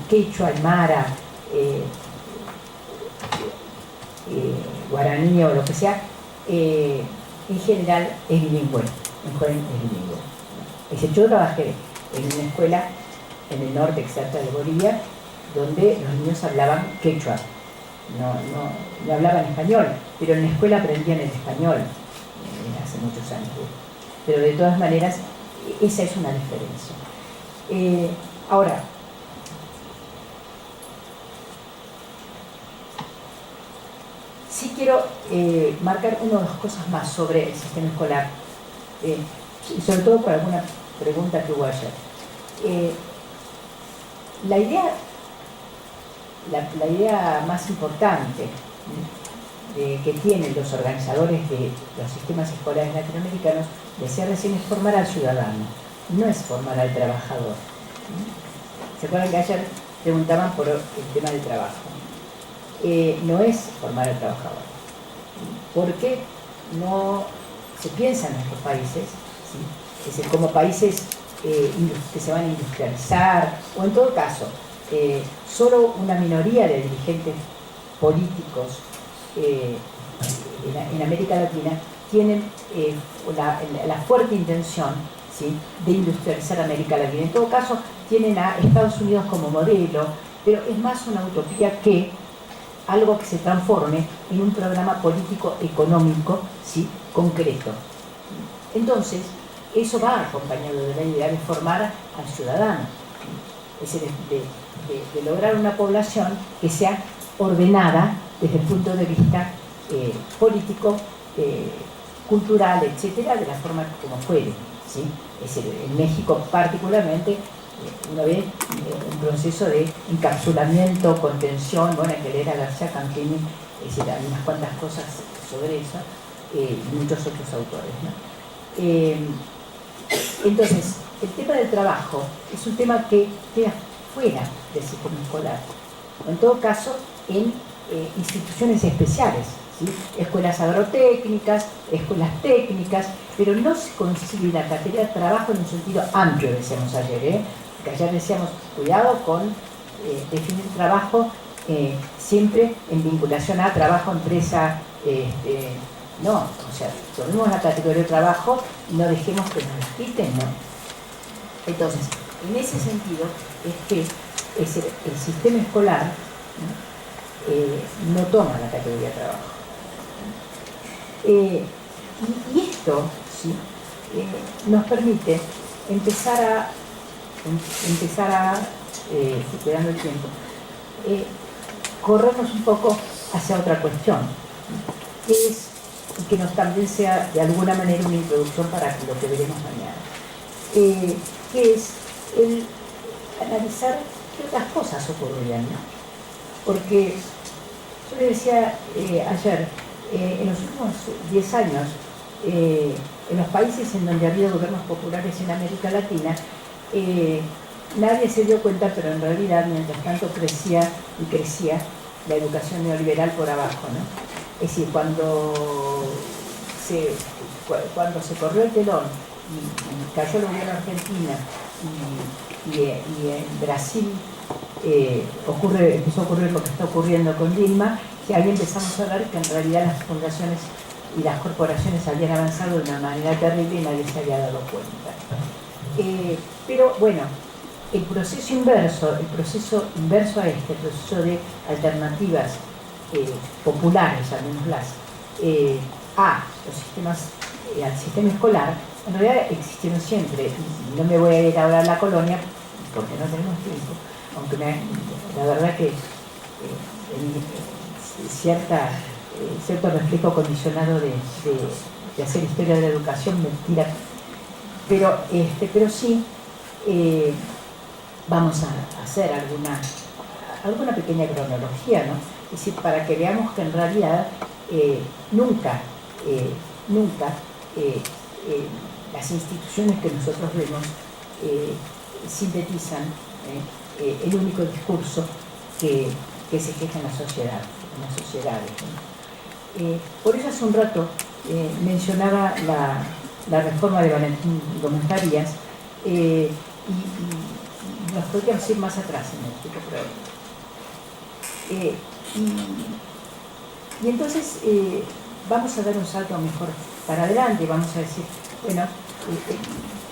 quechua, aymara, guaraní o lo que sea, en general es bilingüe, es bilingüe. Yo trabajé en una escuela en el norte, cerca de Bolivia, donde los niños hablaban quechua, no hablaban español, pero en la escuela aprendían el español, hace muchos años. Pero de todas maneras, esa es una diferencia. Ahora, sí quiero marcar una o dos cosas más sobre el sistema escolar, y sobre todo por alguna pregunta que hubo ayer. La idea más importante que tienen los organizadores de los sistemas escolares latinoamericanos, decía recién, es formar al ciudadano, no es formar al trabajador. ¿Se acuerdan que ayer preguntaban por el tema del trabajo? No es formar al trabajador, porque no se piensa en nuestros países, ¿sí? Es decir, como países que se van a industrializar, o en todo caso, solo una minoría de dirigentes políticos en América Latina tienen la fuerte intención, ¿sí?, de industrializar América Latina. En todo caso, tienen a Estados Unidos como modelo, pero es más una utopía que algo que se transforme en un programa político económico, ¿sí?, concreto. Entonces, eso va acompañado de la idea de formar al ciudadano, es decir, de lograr una población que sea ordenada desde el punto de vista político, cultural, etcétera, de la forma como fuere, ¿sí? Es decir, en México particularmente uno ve un proceso de encapsulamiento, contención, bueno, hay que leer a García Campini, es decir, hay unas cuantas cosas sobre eso, y muchos otros autores, ¿no? Entonces, el tema del trabajo es un tema que queda fuera del sistema escolar, en todo caso en instituciones especiales, ¿sí?, escuelas agrotécnicas, escuelas técnicas, pero no se concibe la categoría de trabajo en un sentido amplio, decíamos ayer, que ayer decíamos, cuidado con definir trabajo siempre en vinculación a trabajo, empresa, no, o sea, tomemos la categoría de trabajo y no dejemos que nos la quiten, ¿no? Entonces, en ese sentido, es que el sistema escolar no toma la categoría de trabajo. Y esto, ¿sí?, nos permite empezar a superando el tiempo, corrernos un poco hacia otra cuestión, que es, y que nos también sea de alguna manera una introducción para lo que veremos mañana, que es el analizar qué otras cosas ocurrirían, ¿no? Porque yo le decía ayer, en los últimos 10 años, en los países en donde ha habido gobiernos populares en América Latina, nadie se dio cuenta, pero en realidad, mientras tanto, crecía la educación neoliberal por abajo, ¿no? Es decir, cuando se corrió el telón y cayó el gobierno argentino y en Brasil empezó a ocurrir lo que está ocurriendo con Dilma, que ahí empezamos a ver que en realidad las fundaciones y las corporaciones habían avanzado de una manera terrible y nadie se había dado cuenta. Pero bueno, el proceso inverso a este, el proceso de alternativas populares, llamémoslas, al sistema escolar, en realidad existieron siempre. No me voy a ir ahora a la colonia porque no tenemos tiempo, aunque la verdad que cierto reflejo condicionado de hacer historia de la educación me tira, pero sí vamos a hacer alguna pequeña cronología, ¿no? Es decir, para que veamos que en realidad nunca las instituciones que nosotros vemos sintetizan el único discurso que se queja en la sociedad. en las sociedades, ¿no? Por eso hace un rato mencionaba la reforma de Valentín Gómez Farías, y nos podríamos ir más atrás en el tipo programa. Y entonces vamos a dar un salto mejor para adelante, vamos a decir, bueno,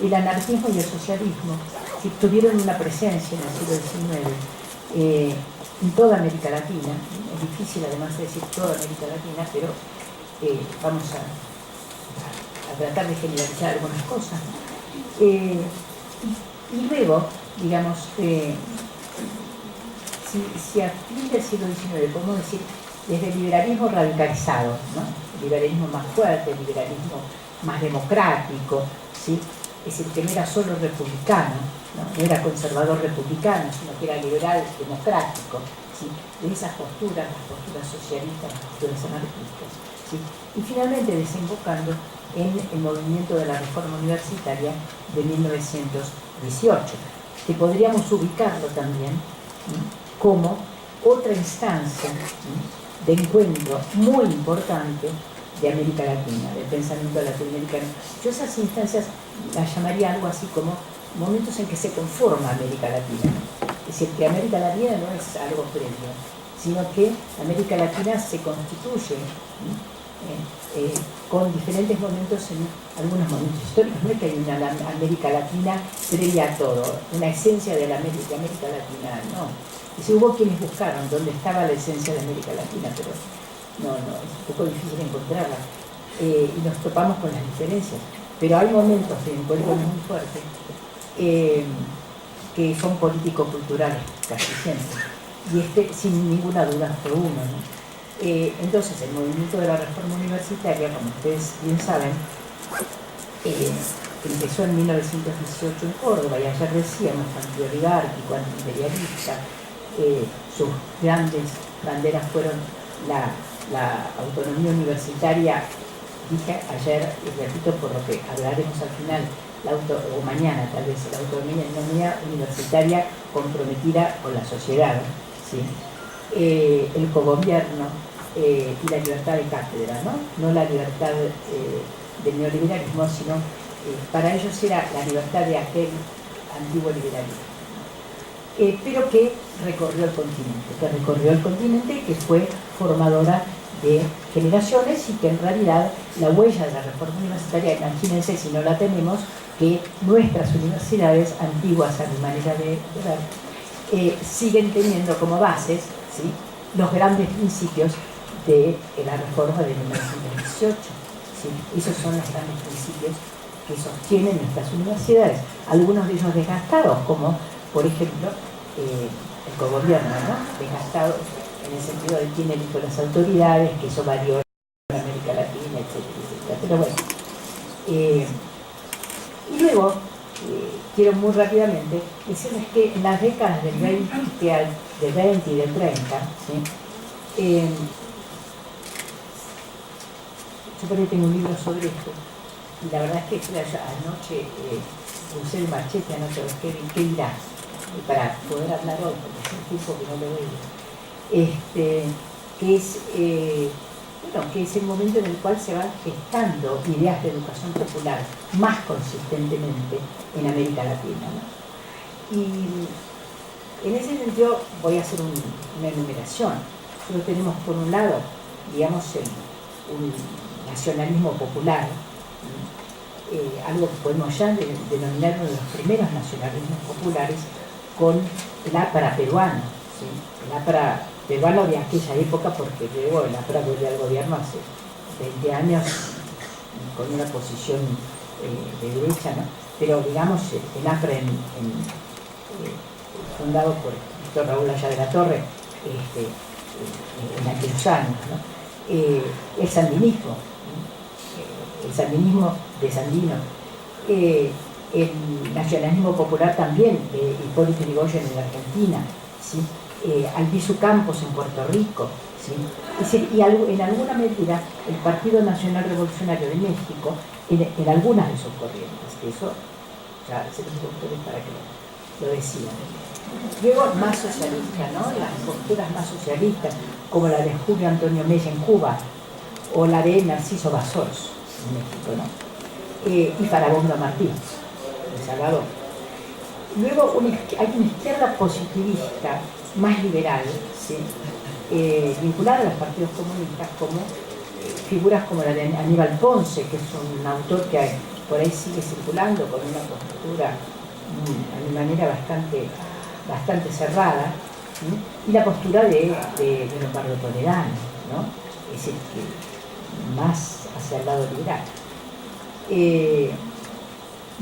el anarquismo y el socialismo que tuvieron una presencia en el siglo XIX en toda América Latina. Es difícil además de decir toda América Latina, pero vamos a tratar de generalizar algunas cosas. Y luego, digamos, si a fin del siglo XIX podemos decir desde el liberalismo radicalizado, ¿no? El liberalismo más fuerte, el liberalismo más democrático, ¿sí? Es decir, que no era solo republicano, no era conservador republicano, sino que era liberal democrático, ¿sí? De esas posturas, las posturas socialistas, las posturas anarquistas, ¿sí? Y finalmente desembocando en el movimiento de la reforma universitaria de 1918, que podríamos ubicarlo también, ¿sí? Como otra instancia, ¿sí? De encuentro muy importante de América Latina, del pensamiento latinoamericano. Yo esas instancias las llamaría algo así como momentos en que se conforma América Latina. Es decir, que América Latina no es algo previo, sino que América Latina se constituye con diferentes momentos en algunos momentos históricos. No es que hay una América Latina previa a todo, una esencia de la América Latina, no. Y si hubo quienes buscaron dónde estaba la esencia de América Latina, pero no, es un poco difícil encontrarla. Y nos topamos con las diferencias. Pero hay momentos de encuentro muy fuertes que son político-culturales, casi siempre. Y este, sin ninguna duda, fue uno, ¿no? Entonces, el movimiento de la reforma universitaria, como ustedes bien saben, empezó en 1918 en Córdoba, y ayer decíamos, antioligárquico, antiimperialista. Sus grandes banderas fueron la autonomía universitaria, dije ayer y repito por lo que hablaremos al final, o mañana tal vez, la autonomía universitaria comprometida con la sociedad, ¿sí? El cogobierno y la libertad de cátedra, no la libertad del neoliberalismo, sino para ellos era la libertad de aquel antiguo liberalismo. Pero que recorrió el continente, que fue formadora de generaciones y que en realidad la huella de la reforma universitaria, imagínense si no la tenemos, que nuestras universidades antiguas a mi manera de ver, siguen teniendo como bases, ¿sí? Los grandes principios de la reforma de 1918. ¿Sí? Esos son los grandes principios que sostienen nuestras universidades, algunos de ellos desgastados, como por ejemplo el cogobierno, ¿no? Desgastado en el sentido de quién eligió las autoridades, que eso varió en América Latina, etcétera. Pero bueno, y luego quiero muy rápidamente decirles que en las décadas del 20 y del 30, ¿sí? Yo por ahí tengo un libro sobre esto, y la verdad es que anoche usé el machete, anoche busqué qué dirá, para poder hablar hoy, porque es un tiempo que no lo veo, que es el momento en el cual se van gestando ideas de educación popular más consistentemente en América Latina, ¿no? Y en ese sentido voy a hacer una enumeración. Nosotros tenemos por un lado, digamos, un nacionalismo popular, algo que podemos ya denominar uno de los primeros nacionalismos populares, con el APRA peruano, ¿sí? El APRA peruano de aquella época, porque luego el APRA volvió al gobierno hace 20 años con una posición de derecha, ¿no? Pero digamos, el APRA fundado por el doctor Raúl Aya de la Torre en aquellos años, ¿no? El sandinismo, el sandinismo de Sandino, el nacionalismo popular también de Hipólito Yrigoyen en la Argentina, ¿sí? Albizu Campos en Puerto Rico, ¿sí? Y en alguna medida el Partido Nacional Revolucionario de México en algunas de sus corrientes, que eso ya se los digo a ustedes para que lo lo decían. Luego, más socialista, ¿no? Las posturas más socialistas, como la de Julio Antonio Mella en Cuba, o la de Narciso Bassols en México, ¿no? Y Farabundo Martí, El Salvador. Luego hay una izquierda positivista más liberal, ¿sí? Vinculada a los partidos comunistas, como figuras como la de Aníbal Ponce, que es un autor que por ahí sigue circulando con una postura, a mi manera, bastante cerrada, ¿sí? Y la postura de Lombardo Toledano, ¿no? Es decir, que más hacia el lado liberal.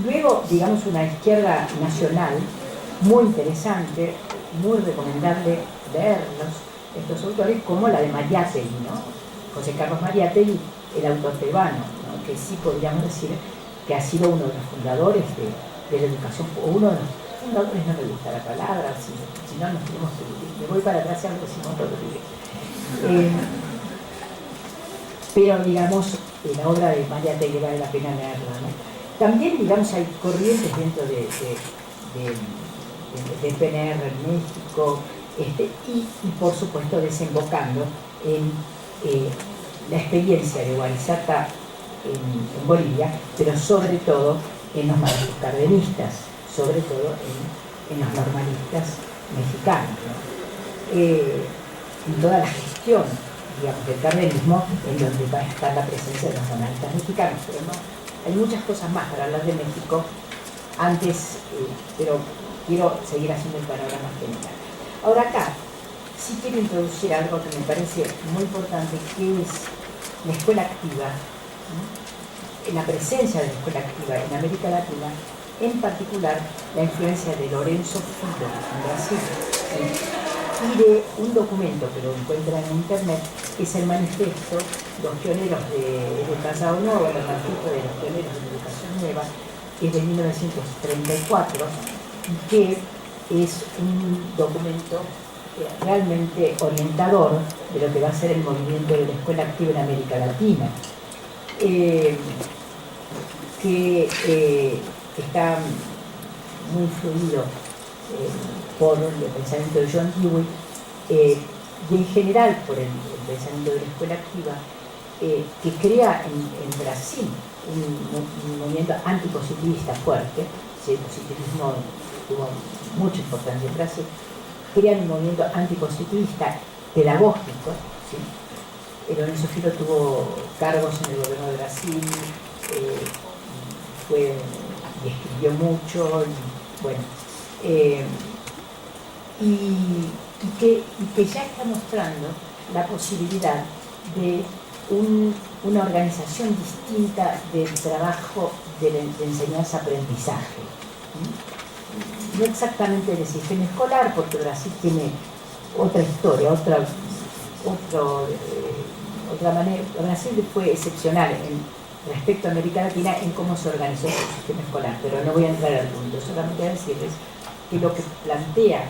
Luego, digamos, una izquierda nacional muy interesante, muy recomendable verlos, estos autores, como la de Mariátegui, ¿no? José Carlos Mariátegui, el autor peruano, ¿no? Que sí podríamos decir que ha sido uno de los fundadores de la educación, o uno de los fundadores, no me gusta la palabra, si no nos tenemos que ir, me voy para atrás y algo si no Rodríguez. Pero, digamos, la obra de Mariátegui vale la pena leerla, ¿no? También, digamos, hay corrientes dentro de PNR en México, y por supuesto desembocando en la experiencia de Guarizata en Bolivia, pero sobre todo en los maestros cardenistas, sobre todo en los normalistas mexicanos, ¿no? En toda la gestión, digamos, del cardenismo, en donde va a estar la presencia de los normalistas mexicanos, pero no, hay muchas cosas más para hablar de México antes, pero quiero seguir haciendo el panorama general. Ahora acá, sí quiero introducir algo que me parece muy importante, que es la escuela activa, ¿no? La presencia de la escuela activa en América Latina, en particular la influencia de Lorenzo Filo en Brasil, ¿sí? Y de un documento que lo encuentran en internet, que es el manifiesto Los Pioneros de Casado Nuevo, el manifiesto de los Pioneros de la Educación Nueva, que es de 1934, y que es un documento realmente orientador de lo que va a ser el movimiento de la escuela activa en América Latina, que está muy influido por el pensamiento de John Dewey, y en general por el pensamiento de la escuela activa, que crea en Brasil un movimiento antipositivista fuerte. ¿Sí? El positivismo tuvo mucha importancia en Brasil. Crean un movimiento antipositivista pedagógico, ¿sí? Lorenzo Filo tuvo cargos en el gobierno de Brasil, y escribió mucho, y bueno, y que ya está mostrando la posibilidad de una organización distinta del trabajo de enseñanza-aprendizaje. No exactamente del sistema escolar, porque Brasil tiene otra historia, otra manera. Brasil fue excepcional respecto a América Latina en cómo se organizó su sistema escolar, pero no voy a entrar al punto, solamente a decirles que lo que plantea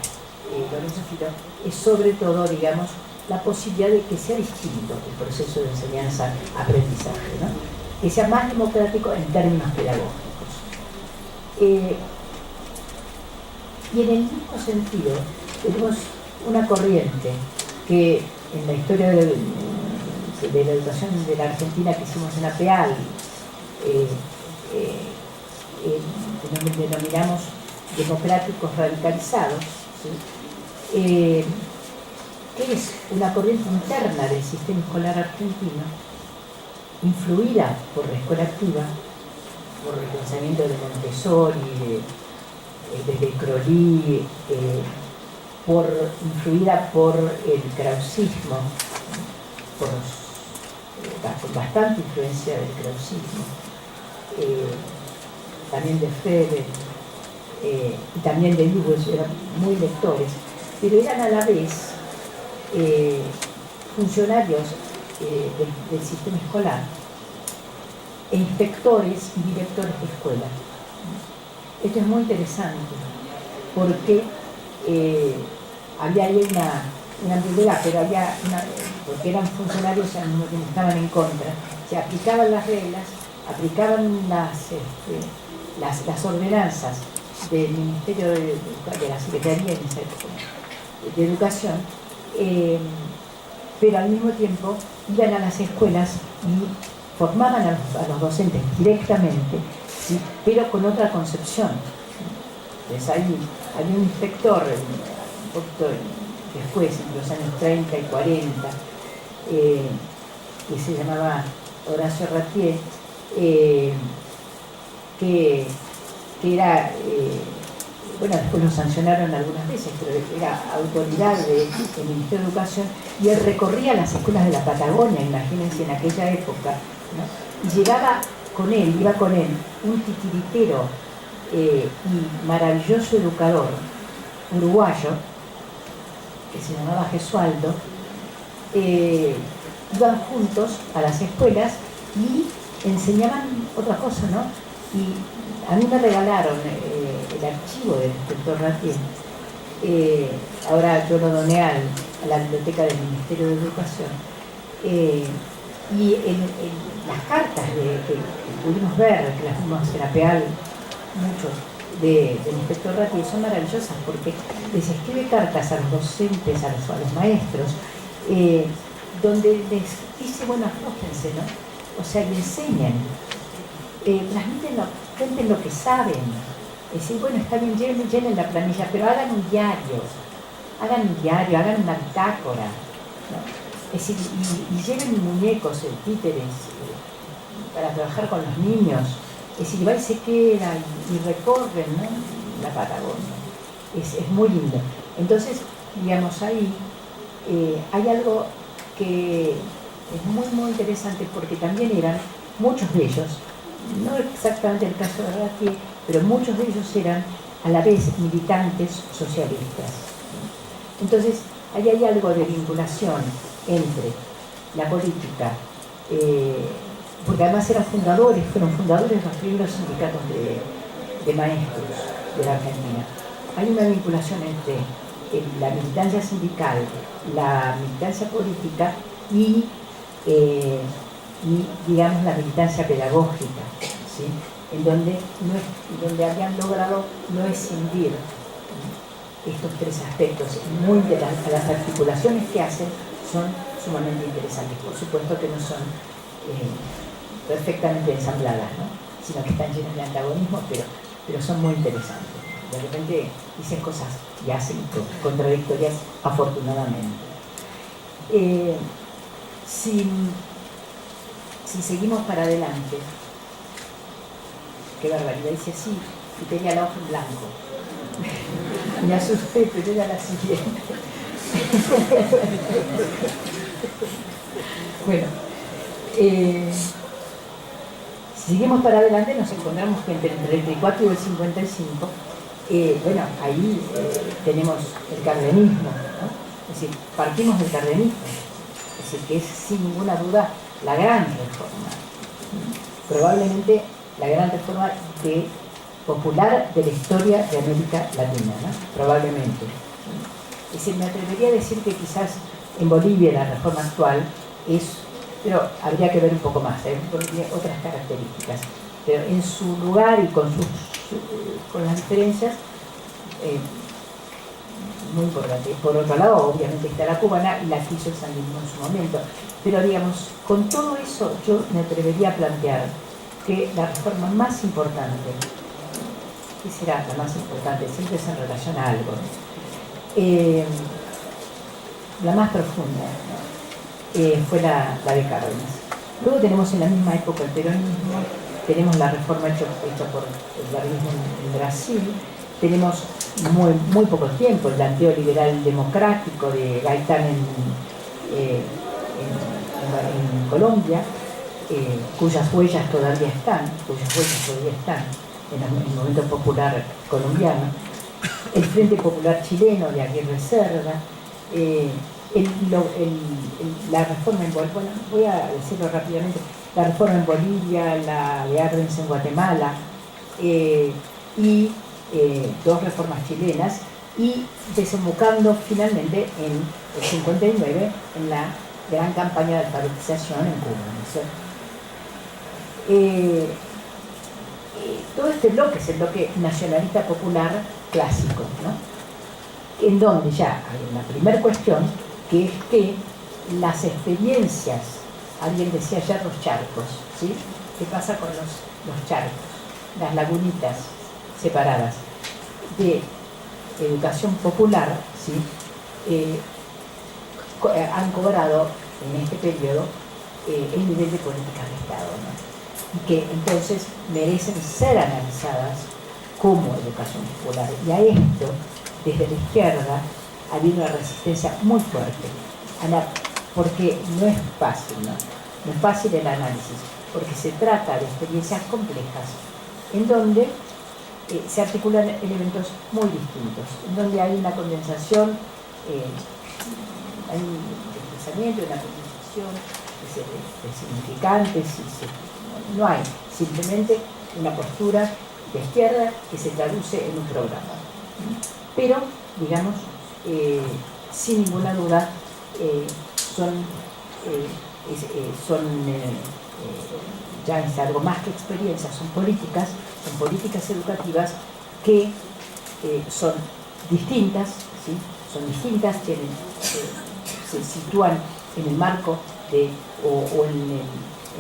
Lorenzo Filo es sobre todo, digamos, la posibilidad de que sea distinto el proceso de enseñanza-aprendizaje, ¿no? Que sea más democrático en términos pedagógicos. Y en el mismo sentido, tenemos una corriente que en la historia de la educación de la Argentina que hicimos en APEAL, denominamos democráticos radicalizados, ¿sí? Que es una corriente interna del sistema escolar argentino, influida por la escuela activa, por el pensamiento de Montessori, desde Crowley, influida por el krausismo, con bastante influencia del krausismo, también de Freire, y también de Lewis, eran muy lectores, pero eran a la vez funcionarios del sistema escolar, e inspectores y directores de escuela. Esto es muy interesante porque había ahí una ambigüedad, pero porque eran funcionarios al mismo tiempo estaban en contra. Se aplicaban las reglas, aplicaban las ordenanzas del Ministerio de la Secretaría en esa época, de Educación, pero al mismo tiempo iban a las escuelas y formaban a los docentes directamente, ¿sí? Pero con otra concepción. Entonces había un inspector, un poquito después, en los años 30 y 40, que se llamaba Horacio Ratier, que era, bueno, después lo sancionaron algunas veces, pero era autoridad del Ministerio de Educación, y él recorría las escuelas de la Patagonia, imagínense, en aquella época, ¿no? Y iba con él un titiritero y maravilloso educador uruguayo, que se llamaba Gesualdo. Iban juntos a las escuelas y enseñaban otra cosa, ¿no? Y a mí me regalaron el archivo del inspector Ratier. Ahora yo lo doné a la biblioteca del Ministerio de Educación. Y en las cartas que pudimos ver, que las vimos en APEAL, muchos, del inspector Ratier, son maravillosas porque les escribe cartas a los docentes, a los maestros, donde les dice, bueno, aflójense, ¿no? O sea, y enseñen, cuenten lo que saben. Es decir, bueno, está bien, llenen la planilla, pero hagan un diario, hagan una bitácora, ¿no? Es decir, y lleven muñecos, títeres, para trabajar con los niños. Es decir, igual se quedan y recorren, ¿no?, la Patagonia. Es muy lindo. Entonces, digamos, ahí hay algo que es muy, muy interesante, porque también eran, muchos de ellos, no exactamente el caso de Ratier, pero muchos de ellos eran a la vez militantes socialistas. Entonces, ahí hay algo de vinculación entre la política, porque además fueron fundadores de los primeros sindicatos de maestros de la Argentina. Hay una vinculación entre la militancia sindical, la militancia política y digamos, la militancia pedagógica, ¿sí? en donde habían logrado no escindir estos tres aspectos. Las articulaciones que hacen son sumamente interesantes. Por supuesto que no son perfectamente ensambladas, ¿no?, sino que están llenas de antagonismos, pero son muy interesantes. De repente dicen cosas y hacen contradictorias, afortunadamente. Si seguimos para adelante, qué barbaridad, dice así, y tenía la hoja en blanco. Me asusté, pero era la siguiente. Bueno, si seguimos para adelante nos encontramos que entre el 34 y el 55, bueno, ahí tenemos el cardenismo, ¿no? Es decir, partimos del cardenismo, es decir, que es sin ninguna duda la gran reforma, probablemente la gran reforma popular de la historia de América Latina, ¿no? Probablemente. Es decir, me atrevería a decir que quizás en Bolivia la reforma actual pero habría que ver un poco más, porque tiene otras características, pero en su lugar y con las diferencias, muy importante. Por otro lado, obviamente está la cubana y la que hizo el sandinismo en su momento, pero digamos, con todo eso yo me atrevería a plantear que la reforma más importante, ¿qué será la más importante? Siempre es en relación a algo, la más profunda, ¿no?, fue la de Cárdenas. Luego tenemos en la misma época el peronismo, tenemos la reforma hecha por el peronismo en Brasil, tenemos muy poco tiempo el planteo liberal democrático de Gaitán en Colombia, cuyas huellas todavía están en el movimiento popular colombiano, el Frente Popular Chileno de Aguirre Cerda, la reforma en Bolivia, bueno, voy a decirlo rápidamente, la reforma en Bolivia, la de Arbenz en Guatemala, y dos reformas chilenas, y desembocando finalmente en el 59 en la gran campaña de alfabetización en Cuba, ¿no es cierto? todo este bloque es el bloque nacionalista popular clásico, ¿no? En donde ya hay una primera cuestión, que es que las experiencias, alguien decía ayer los charcos, ¿sí? ¿Qué pasa con los charcos? Las lagunitas separadas de educación popular, ¿sí? Han cobrado en este periodo el nivel de políticas de Estado, ¿no? Y que entonces merecen ser analizadas como educación popular. Y a esto, desde la izquierda, ha habido una resistencia muy fuerte, porque no es fácil, ¿no? No es fácil el análisis, porque se trata de experiencias complejas, en donde se articulan elementos muy distintos, en donde hay una condensación, hay un pensamiento, una condensación de significantes, no hay simplemente una postura de izquierda que se traduce en un programa. Pero, digamos, sin ninguna duda, ya es algo más que experiencias, son políticas educativas que son distintas, ¿sí? Son distintas, se sitúan en el marco o en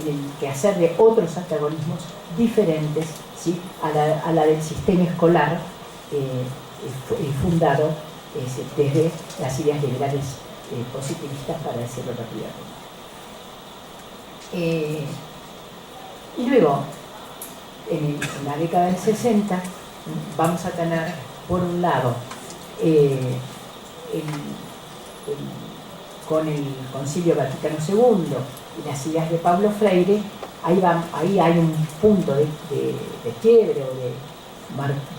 el quehacer de otros antagonismos diferentes, ¿sí? a la del sistema escolar fundado desde las ideas liberales positivistas, para decirlo rápidamente. Y luego, en la década del 60, vamos a tener, por un lado, con el Concilio Vaticano II y las ideas de Paulo Freire, ahí hay un punto de quiebre o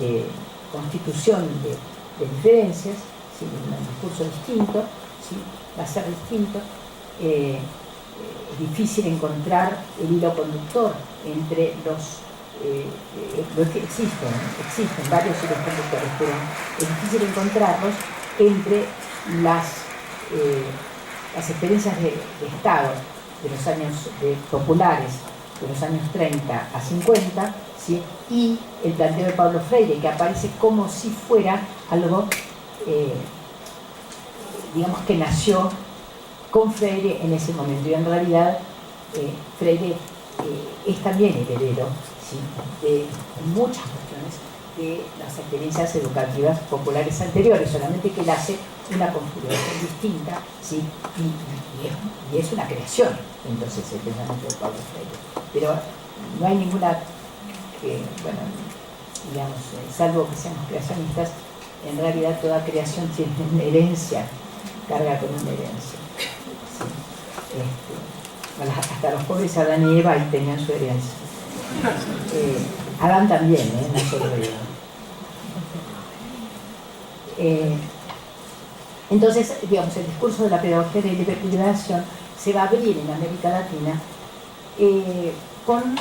de constitución de diferencias, ¿sí? Un discurso distinto, ¿sí? Va a ser distinto. Es difícil encontrar el hilo conductor entre existen varios hilos conductores, pero es difícil encontrarlos entre las experiencias de Estado de los años populares de los años 30 a 50, ¿sí? Y el planteo de Paulo Freire, que aparece como si fuera algo, digamos, que nació con Freire en ese momento, y en realidad Freire es también heredero, ¿sí? De muchas cuestiones de las experiencias educativas populares anteriores, solamente que él hace una configuración distinta, ¿sí? y es una creación, entonces, el pensamiento de Paulo Freire. Pero no hay ninguna, bueno, digamos, salvo que seamos creacionistas, en realidad toda creación tiene una herencia, carga con una herencia. ¿Sí? Hasta los pobres Adán y Eva ahí tenían su herencia. Adán también, no solo Eva. Entonces, digamos, el discurso de la pedagogía de liberación se va a abrir en América Latina con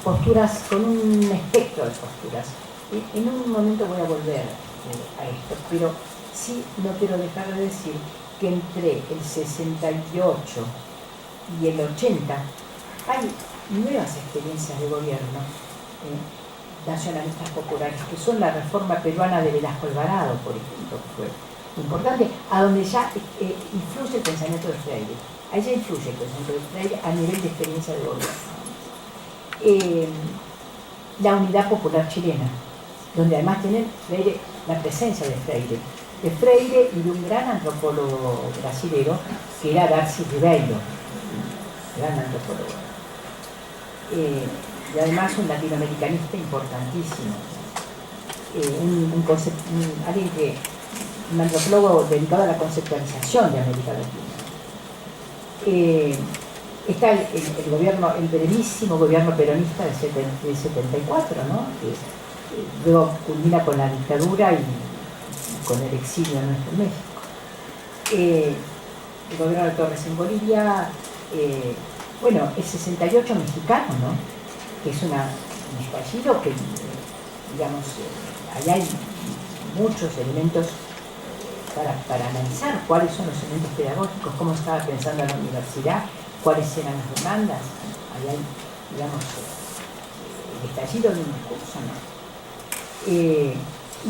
posturas, con un espectro de posturas. En un momento voy a volver a esto, pero sí no quiero dejar de decir que entre el 68 y el 80 hay nuevas experiencias de gobierno nacionalistas populares, que son la reforma peruana de Velasco Alvarado, por ejemplo, que fue importante, a donde ya influye el pensamiento de Freire. Ahí ya influye el pensamiento de Freire a nivel de experiencia de gobierno. La unidad popular chilena, donde además tienen Freire, la presencia de Freire y de un gran antropólogo brasilero que era Darcy Ribeiro, gran antropólogo. Y además un latinoamericanista importantísimo, un antropólogo dedicado a la conceptualización de América Latina. Está el gobierno, el brevísimo gobierno peronista del 74, ¿no? Que luego culmina con la dictadura y con el exilio nuestro en México. El gobierno de Torres en Bolivia, bueno, el 68 mexicano, ¿no? Que es un estallido que, digamos, allá hay muchos elementos para analizar cuáles son los elementos pedagógicos, cómo estaba pensando la universidad, cuáles eran las demandas. Allá hay, digamos, estallido de un discurso, ¿no?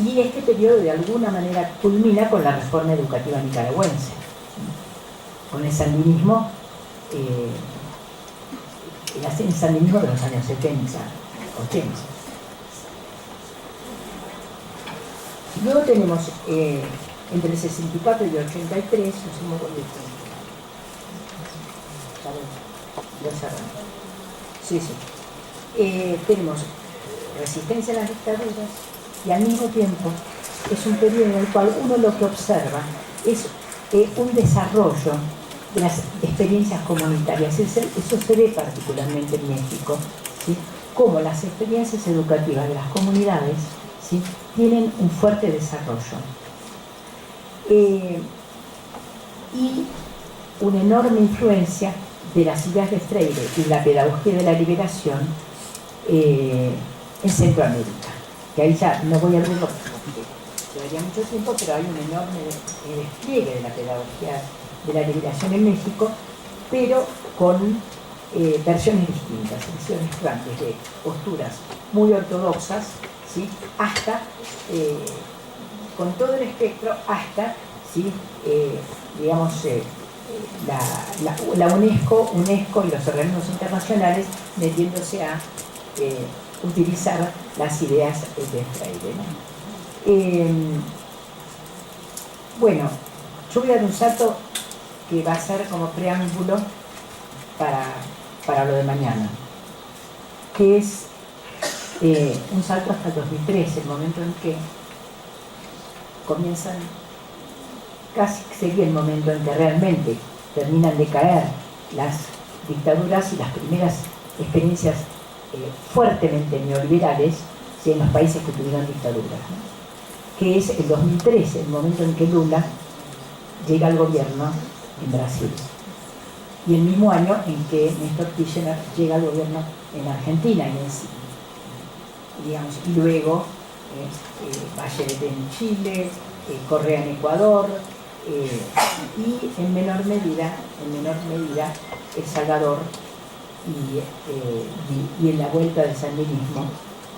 Y este periodo de alguna manera culmina con la reforma educativa nicaragüense, con el sandinismo, el sandinismo de los años 70, 80. Luego tenemos entre el 64 y el 83, no sé de sí, tenemos resistencia a las dictaduras y al mismo tiempo es un periodo en el cual uno lo que observa es un desarrollo de las experiencias comunitarias. Eso se ve particularmente en México, ¿sí? Cómo las experiencias educativas de las comunidades, ¿sí?, tienen un fuerte desarrollo y una enorme influencia de las ideas de Freire y la pedagogía de la liberación en Centroamérica, que ahí ya no voy a abrirlo porque llevaría mucho tiempo, pero hay un enorme despliegue de la pedagogía de la liberación en México, pero con versiones distintas, versiones desde posturas muy ortodoxas, ¿sí?, hasta, con todo el espectro, hasta, ¿sí?, digamos, la UNESCO y los organismos internacionales metiéndose a utilizar las ideas de Freire, ¿no? Bueno, yo voy a dar un salto que va a ser como preámbulo para lo de mañana, que es un salto hasta el 2013, el momento en que comienzan, casi sería el momento en que realmente terminan de caer las dictaduras y las primeras experiencias fuertemente neoliberales, ¿sí?, en los países que tuvieron dictaduras, ¿no?, que es el 2013, el momento en que Lula llega al gobierno en Brasil, y el mismo año en que Néstor Kirchner llega al gobierno en Argentina, digamos, y luego Bachelet en Chile, Correa en Ecuador, y en menor medida El Salvador y en la vuelta del sandinismo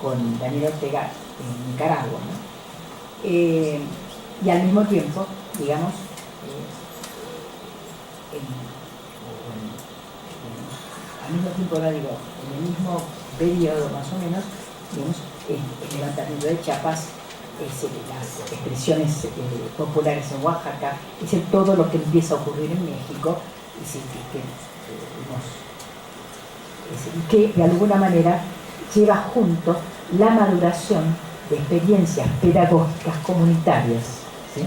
con Daniel Ortega en Nicaragua, ¿no? Y al mismo tiempo, digamos, al mismo tiempo, ahora digo, en el mismo periodo más o menos, digamos, el levantamiento de Chiapas, las expresiones populares en Oaxaca, es todo lo que empieza a ocurrir en México, que de alguna manera lleva junto la maduración de experiencias pedagógicas comunitarias, ¿sí?,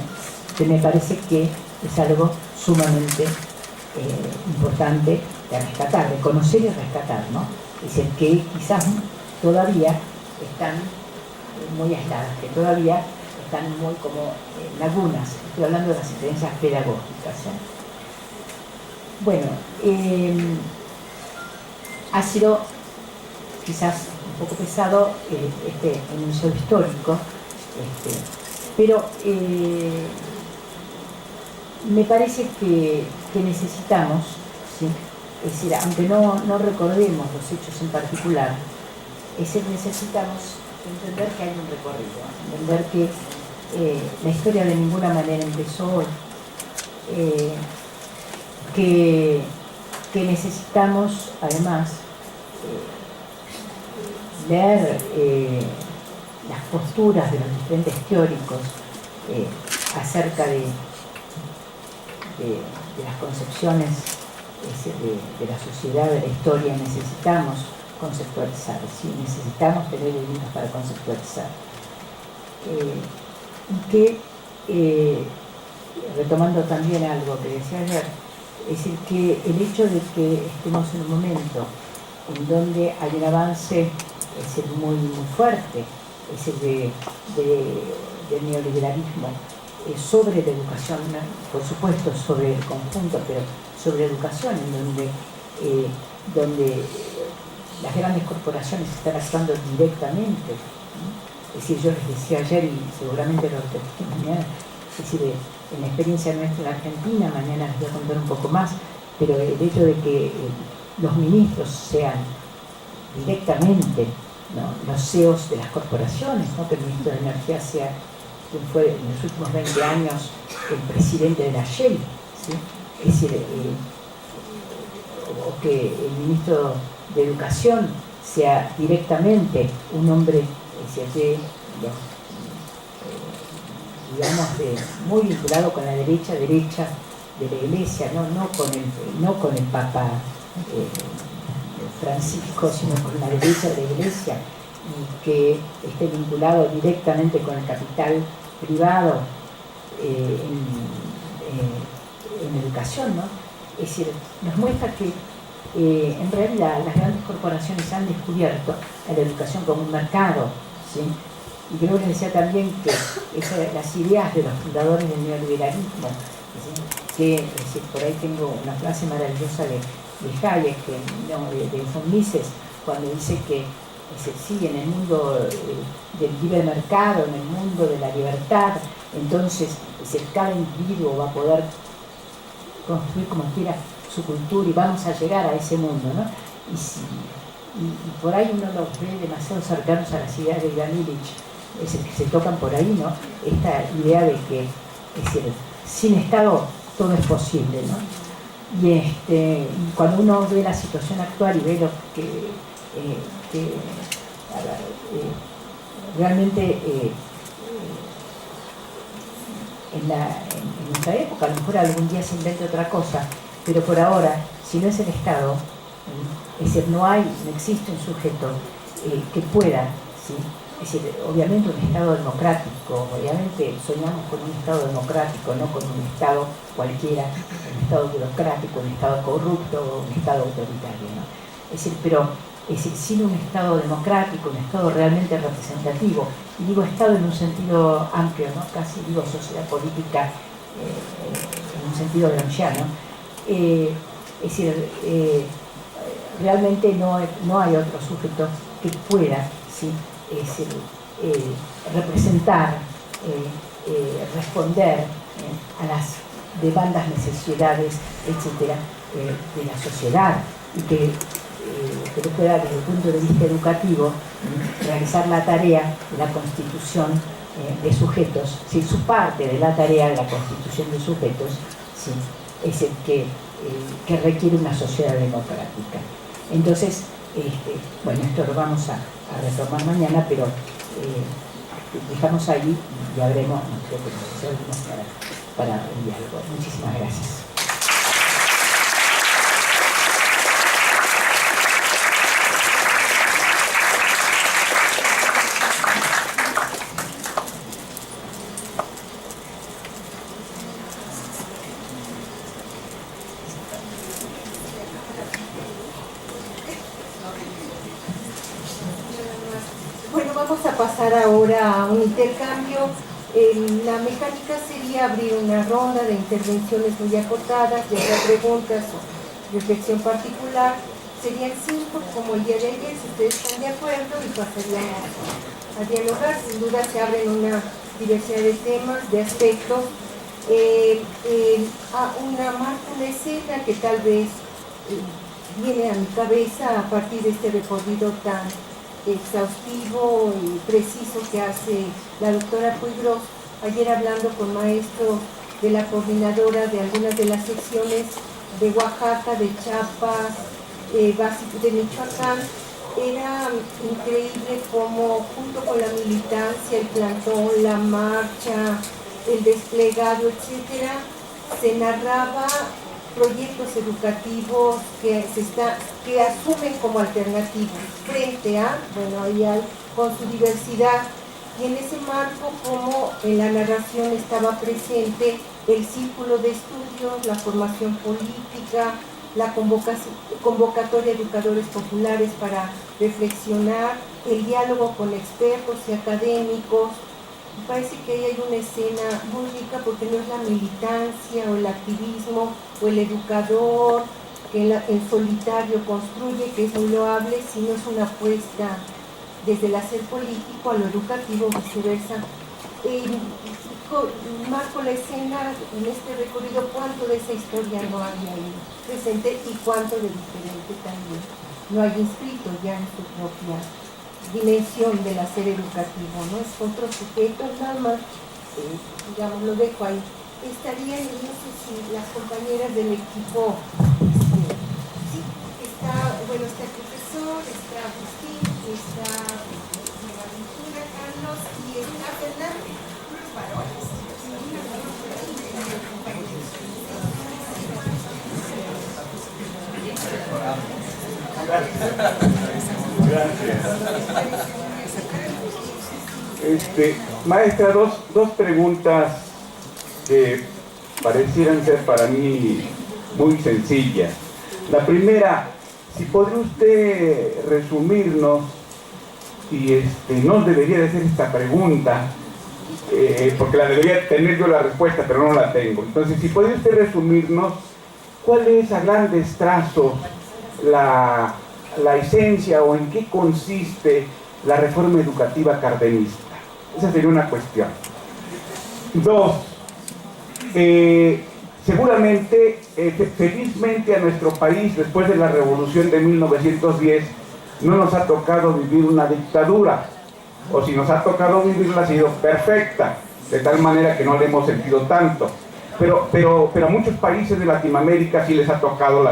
que me parece que es algo sumamente importante de rescatar, de conocer y rescatar, ¿no? Es decir, que quizás todavía están muy aisladas, que todavía están muy como lagunas. Estoy hablando de las experiencias pedagógicas, ¿eh? Bueno, ha sido quizás un poco pesado este enunciado histórico, pero me parece que necesitamos, ¿sí?, es decir, aunque no recordemos los hechos en particular, necesitamos entender que hay un recorrido, entender que la historia de ninguna manera empezó hoy, que necesitamos además leer las posturas de los diferentes teóricos acerca de las concepciones de la sociedad, de la historia. Necesitamos conceptualizar, ¿sí?, necesitamos tener elementos para conceptualizar. Y que, retomando también algo que decía ayer, es decir, que el hecho de que estemos en un momento en donde hay un avance muy, muy fuerte, del neoliberalismo, sobre la educación, por supuesto sobre el conjunto, pero sobre educación, en donde las grandes corporaciones están actuando directamente, ¿no? Es decir, yo les decía ayer y seguramente lo repetí mañana, es decir, en la experiencia nuestra en Argentina, mañana les voy a contar un poco más, pero el hecho de que los ministros sean directamente ¿no? Los CEOs de las corporaciones, ¿no? Que el ministro de Energía sea quien fue en los últimos 20 años el presidente de la Shell, ¿sí? Es decir, o que el ministro de Educación sea directamente un hombre, digamos, muy vinculado con la derecha de la Iglesia, no con el Papa Francisco, sino con la derecha de la Iglesia, y que esté vinculado directamente con el capital privado en educación, ¿no? Es decir, nos muestra que en realidad las grandes corporaciones han descubierto a la educación como un mercado, ¿sí? Y creo que les decía también que las ideas de los fundadores del neoliberalismo, ¿sí? Que es decir, por ahí tengo una frase maravillosa de Hayek, de von Mises, cuando dice que sí, en el mundo del libre mercado, en el mundo de la libertad, entonces cada individuo va a poder construir como quiera su cultura y vamos a llegar a ese mundo, ¿no? Y por ahí uno los ve demasiado cercanos a las ideas de Ivan Illich, es decir, que se tocan por ahí, ¿no? Esta idea de que, es decir, sin Estado todo es posible, ¿no? Y cuando uno ve la situación actual y ve lo que realmente en nuestra época, a lo mejor algún día se invente otra cosa, pero por ahora, si no es el Estado, es decir, no existe un sujeto que pueda, ¿sí? Es decir, obviamente un Estado democrático, obviamente soñamos con un Estado democrático, no con un Estado cualquiera, un Estado burocrático, un Estado corrupto, un Estado autoritario, ¿no? Es decir, pero sin un Estado democrático, un Estado realmente representativo, y digo Estado en un sentido amplio, ¿no? Casi digo sociedad política en un sentido gramsciano, es decir, realmente no hay otro sujeto que pueda, ¿sí? Representar, responder a las demandas, necesidades, etcétera, de la sociedad, y que pueda, desde el punto de vista educativo, realizar la tarea de la constitución de sujetos, ¿sí? Su parte de la tarea de la constitución de sujetos, ¿sí? Es el que requiere una sociedad democrática. Entonces, bueno, esto lo vamos a retomar mañana, pero dejamos ahí y habremos, creo que para el diálogo. Muchísimas gracias. Vamos a pasar ahora a un intercambio. La mecánica sería abrir una ronda de intervenciones muy acotadas, ya sea preguntas o reflexión particular. Serían 5 como el día de ayer, si ustedes están de acuerdo, y pasaríamos a dialogar. Sin duda se abren una diversidad de temas, de aspectos. Una escena que tal vez viene a mi cabeza a partir de este recorrido tan exhaustivo y preciso que hace la doctora Puigros, ayer hablando con maestros de la coordinadora de algunas de las secciones de Oaxaca, de Chiapas, de Michoacán. Era increíble cómo junto con la militancia, el plantón, la marcha, el desplegado, etcétera, se narraba proyectos educativos que asumen como alternativos frente a, con su diversidad, y en ese marco como en la narración estaba presente el círculo de estudios, la formación política, la convocatoria de educadores populares para reflexionar, el diálogo con expertos y académicos. Me parece que ahí hay una escena muy rica porque no es la militancia o el activismo o el educador que en solitario construye, que es muy loable, sino es una apuesta desde el hacer político a lo educativo, viceversa. Marco la escena en este recorrido, cuánto de esa historia no hay ahí presente y cuánto de diferente también no hay inscrito ya en su propia dimensión del hacer educativo, ¿no? Es otro sujeto, nada más, digamos, lo dejo ahí. Estarían, no sé si las compañeras del equipo, sí, está el profesor, está Agustín, está Buenaventura, Carlos y está Fernando, unos varones. Maestra, dos preguntas que parecieran ser para mí muy sencillas. La primera, si podría usted resumirnos, y no debería de hacer esta pregunta, porque la debería tener yo la respuesta, pero no la tengo. Entonces, si podría usted resumirnos, ¿cuál es a grandes trazos la esencia o en qué consiste la reforma educativa cardenista? Esa sería una cuestión. Dos, seguramente, felizmente a nuestro país, después de la revolución de 1910, no nos ha tocado vivir una dictadura, o si nos ha tocado vivirla ha sido perfecta, de tal manera que no le hemos sentido tanto. Pero a muchos países de Latinoamérica sí les ha tocado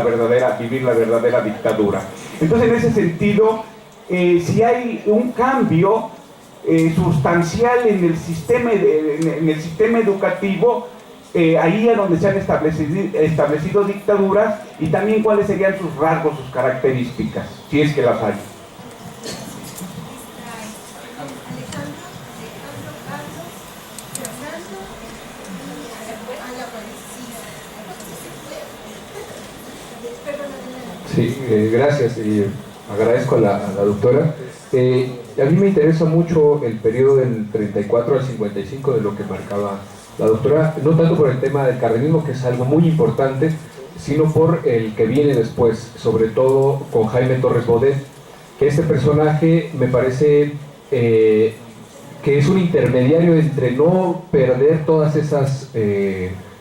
vivir la verdadera dictadura. Entonces, en ese sentido, si hay un cambio sustancial en el sistema educativo, ahí es donde se han establecido dictaduras, y también cuáles serían sus rasgos, sus características, si es que las hay. Sí, gracias, y agradezco a la doctora. A mí me interesa mucho el periodo del 34 al 55 de lo que marcaba la doctora, no tanto por el tema del cardenismo, que es algo muy importante, sino por el que viene después, sobre todo con Jaime Torres Bodet, que este personaje me parece que es un intermediario entre no perder todas esas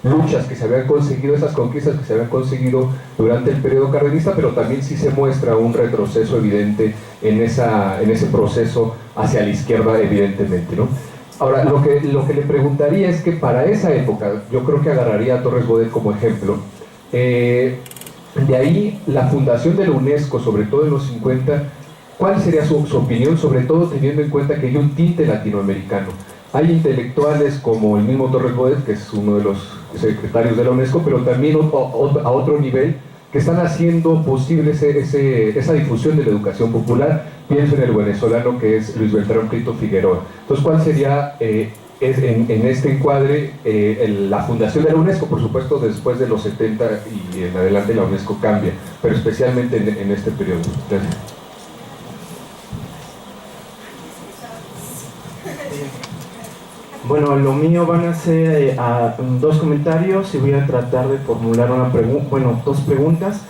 luchas que se habían conseguido, esas conquistas que se habían conseguido durante el periodo cardenista, pero también sí se muestra un retroceso evidente en ese proceso hacia la izquierda, evidentemente, ¿no? Ahora, lo que le preguntaría es que para esa época, yo creo que agarraría a Torres Bodet como ejemplo. De ahí, la fundación de la UNESCO, sobre todo en los 50, ¿cuál sería su opinión, sobre todo teniendo en cuenta que hay un tinte latinoamericano? Hay intelectuales como el mismo Torres Bodet, que es uno de los secretarios de la UNESCO, pero también a otro nivel, que están haciendo posible esa difusión de la educación popular. Pienso en el venezolano que es Luis Beltrán Prieto Figueroa. Entonces, ¿cuál sería en este encuadre la fundación de la UNESCO? Por supuesto, después de los 70 y en adelante la UNESCO cambia, pero especialmente en este periodo. Gracias. Bueno, lo mío van a ser dos comentarios y voy a tratar de formular dos preguntas.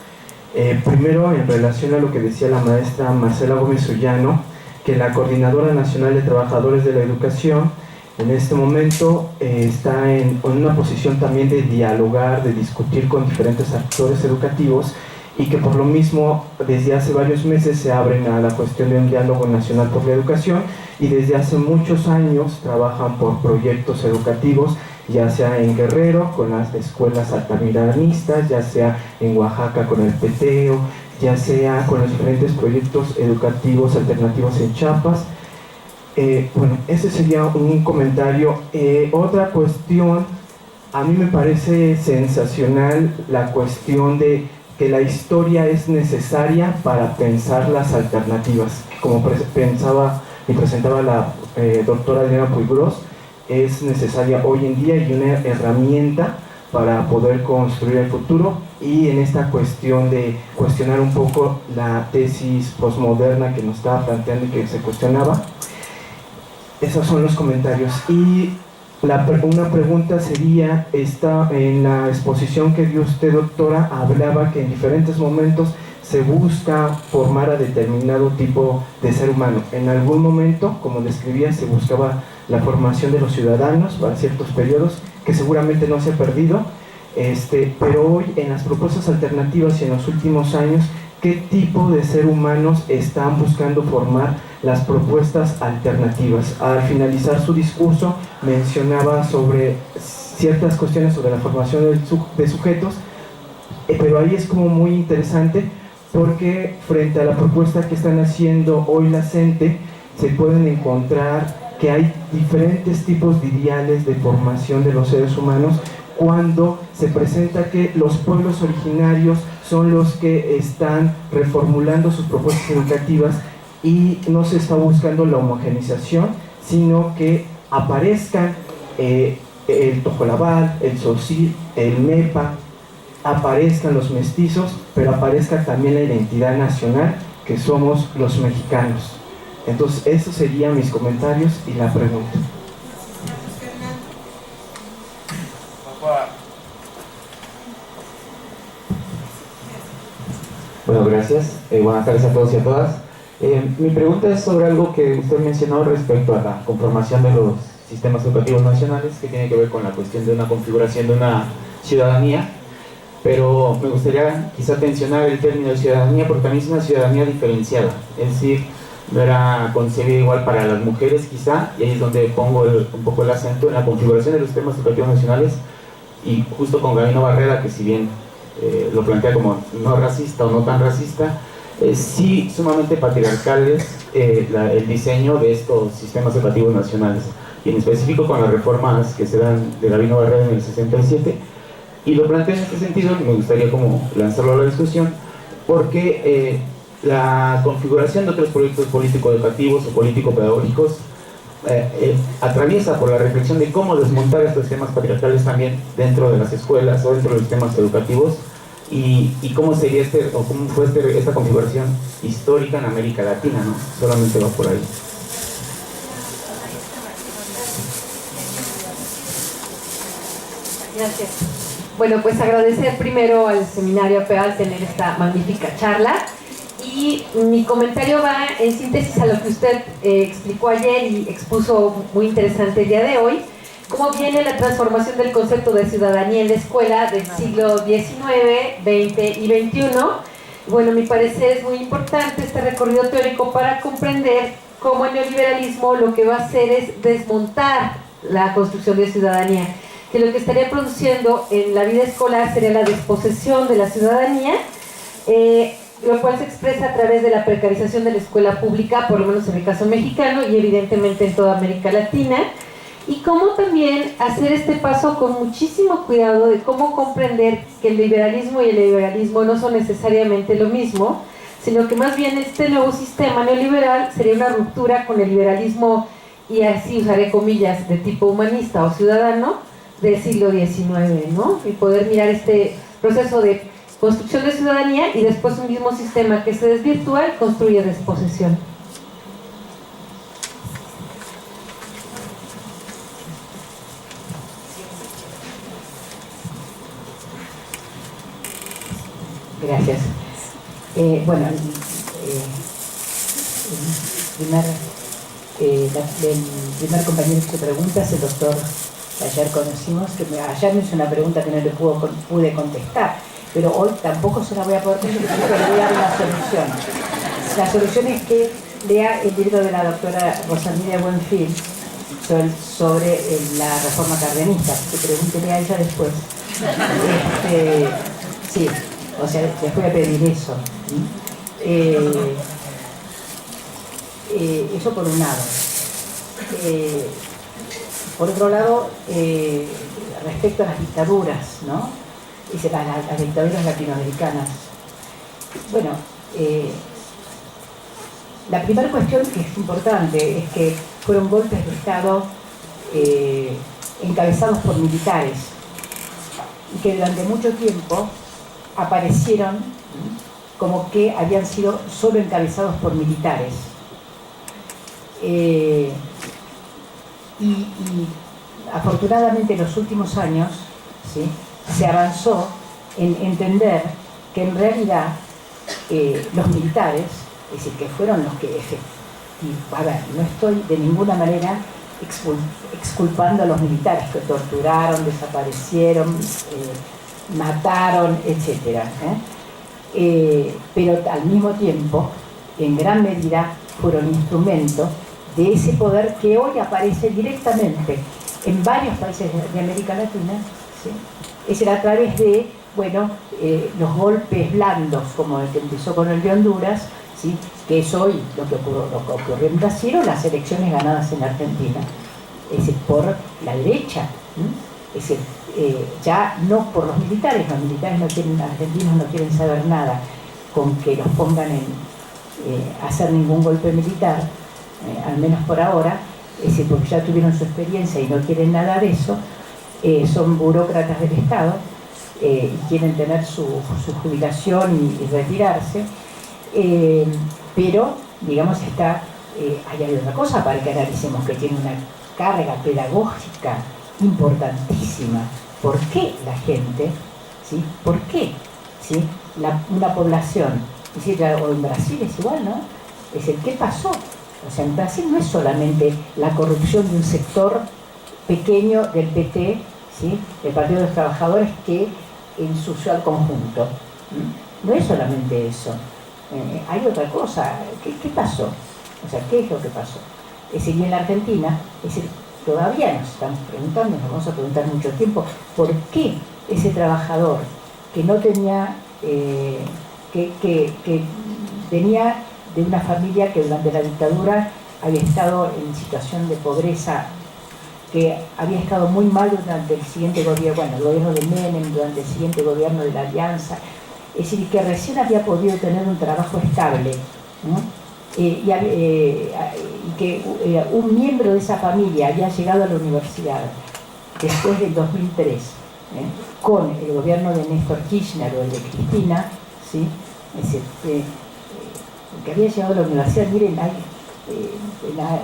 Primero, en relación a lo que decía la maestra Marcela Gómez Ollano, que la Coordinadora Nacional de Trabajadores de la Educación en este momento está en una posición también de dialogar, de discutir con diferentes actores educativos, y que por lo mismo desde hace varios meses se abren a la cuestión de un diálogo nacional por la educación, y desde hace muchos años trabajan por proyectos educativos, ya sea en Guerrero con las escuelas altamiranistas, ya sea en Oaxaca con el Peteo, ya sea con los diferentes proyectos educativos alternativos en Chiapas. Bueno, ese sería un comentario. Otra cuestión, a mí me parece sensacional la cuestión de que la historia es necesaria para pensar las alternativas, como pensaba y presentaba la doctora Adriana Puigros. Es necesaria hoy en día y una herramienta para poder construir el futuro, y en esta cuestión de cuestionar un poco la tesis postmoderna que nos estaba planteando y que se cuestionaba. Esos son los comentarios. Y una pregunta sería, en la exposición que dio usted, doctora, hablaba que en diferentes momentos se busca formar a determinado tipo de ser humano. En algún momento, como describía, se buscaba la formación de los ciudadanos para ciertos periodos, que seguramente no se ha perdido, pero hoy en las propuestas alternativas y en los últimos años, qué tipo de ser humanos están buscando formar las propuestas alternativas. Al finalizar su discurso mencionaba sobre ciertas cuestiones sobre la formación de sujetos, pero ahí es como muy interesante porque frente a la propuesta que están haciendo hoy la CENTE se pueden encontrar que hay diferentes tipos de ideales de formación de los seres humanos cuando se presenta que los pueblos originarios son los que están reformulando sus propuestas educativas y no se está buscando la homogeneización, sino que aparezcan el tojolabal, el tzotzil, el mepa, aparezcan los mestizos, pero aparezca también la identidad nacional que somos los mexicanos. Entonces, esos serían mis comentarios y la pregunta. Bueno, gracias. Buenas tardes a todos y a todas. Mi pregunta es sobre algo que usted mencionó respecto a la conformación de los sistemas educativos nacionales, que tiene que ver con la cuestión de una configuración de una ciudadanía, pero me gustaría quizá mencionar el término de ciudadanía porque también es una ciudadanía diferenciada, es decir, no era concebida igual para las mujeres quizá, y ahí es donde pongo un poco el acento en la configuración de los sistemas educativos nacionales, y justo con Gabino Barreda, que si bien lo plantea como no racista o no tan racista, sí sumamente patriarcales el diseño de estos sistemas educativos nacionales, y en específico con las reformas que se dan de Gabino Barreda en el 67, y lo planteo en este sentido, me gustaría como lanzarlo a la discusión, porque la configuración de otros proyectos político-educativos o político-pedagógicos atraviesa por la reflexión de cómo desmontar estos sistemas patriarcales también dentro de las escuelas o dentro de los sistemas educativos, y cómo sería o cómo fue esta configuración histórica en América Latina, ¿no? Solamente va por ahí. Gracias. Bueno, pues agradecer primero al Seminario PEAL tener esta magnífica charla, y mi comentario va en síntesis a lo que usted explicó ayer y expuso muy interesante el día de hoy, cómo viene la transformación del concepto de ciudadanía en la escuela del siglo XIX, XX y XXI. Bueno, a mi parecer es muy importante este recorrido teórico para comprender cómo el neoliberalismo lo que va a hacer es desmontar la construcción de ciudadanía, que lo que estaría produciendo en la vida escolar sería la desposesión de la ciudadanía, lo cual se expresa a través de la precarización de la escuela pública, por lo menos en el caso mexicano y evidentemente en toda América Latina, y cómo también hacer este paso con muchísimo cuidado de cómo comprender que el liberalismo y el liberalismo no son necesariamente lo mismo, sino que más bien este nuevo sistema neoliberal sería una ruptura con el liberalismo, y así usaré comillas, de tipo humanista o ciudadano del siglo XIX, ¿no? Y poder mirar este proceso de construcción de ciudadanía y después un mismo sistema que se desvirtúa y construye desposesión. Gracias. Bueno, el primer compañero que pregunta es el doctor que ayer conocimos, que ayer me hizo una pregunta que no le pude contestar, pero hoy tampoco se la voy a poder contestar, pero le voy a dar una solución. La solución es que lea el libro de la doctora Rosalía Buenfil sobre la reforma cardenista, que pregúntele a ella después. Sí, o sea, les voy a pedir eso. Eso por un lado. Por otro lado, respecto a las dictaduras, ¿no? Dice, las dictaduras latinoamericanas. Bueno, la primera cuestión que es importante es que fueron golpes de Estado encabezados por militares, y que durante mucho tiempo aparecieron como que habían sido solo encabezados por militares. Y afortunadamente en los últimos años, ¿sí?, se avanzó en entender que en realidad los militares, es decir, que fueron los que a ver, no estoy de ninguna manera exculpando a los militares que torturaron, desaparecieron, mataron, etc. pero al mismo tiempo, en gran medida, fueron instrumentos de ese poder que hoy aparece directamente en varios países de América Latina, ¿sí? Es a través de, bueno, los golpes blandos, como el que empezó con el de Honduras, ¿sí? Que es hoy lo que ocurrió en Brasil, o las elecciones ganadas en Argentina, es decir, por la derecha, ¿sí? Es decir, ya no por los militares no quieren, argentinos no quieren saber nada con que los pongan en hacer ningún golpe militar, al menos por ahora, es decir, porque ya tuvieron su experiencia y no quieren nada de eso, son burócratas del Estado y quieren tener su jubilación y retirarse, pero, digamos, hay otra cosa para que analicemos, que tiene una carga pedagógica importantísima. ¿Por qué la gente, ¿sí? ¿Por qué, ¿sí? Una población, es decir, o en Brasil es igual, ¿no? Es decir, ¿qué pasó? O sea, en Brasil no es solamente la corrupción de un sector pequeño del PT, ¿sí? El Partido de los Trabajadores, que ensució al conjunto. No es solamente eso. Hay otra cosa. ¿Qué pasó? O sea, ¿qué es lo que pasó? Es decir, y en la Argentina, es decir, todavía nos estamos preguntando, nos vamos a preguntar mucho tiempo, ¿por qué ese trabajador que no tenía, que venía de una familia que durante la dictadura había estado en situación de pobreza, que había estado muy mal durante el siguiente gobierno, bueno, el gobierno de Menem, durante el siguiente gobierno de la Alianza, es decir, que recién había podido tener un trabajo estable, ¿no? Y que un miembro de esa familia había llegado a la universidad después del 2003, con el gobierno de Néstor Kirchner o el de Cristina, ¿sí? Es decir, que había llegado a la universidad. Miren, hay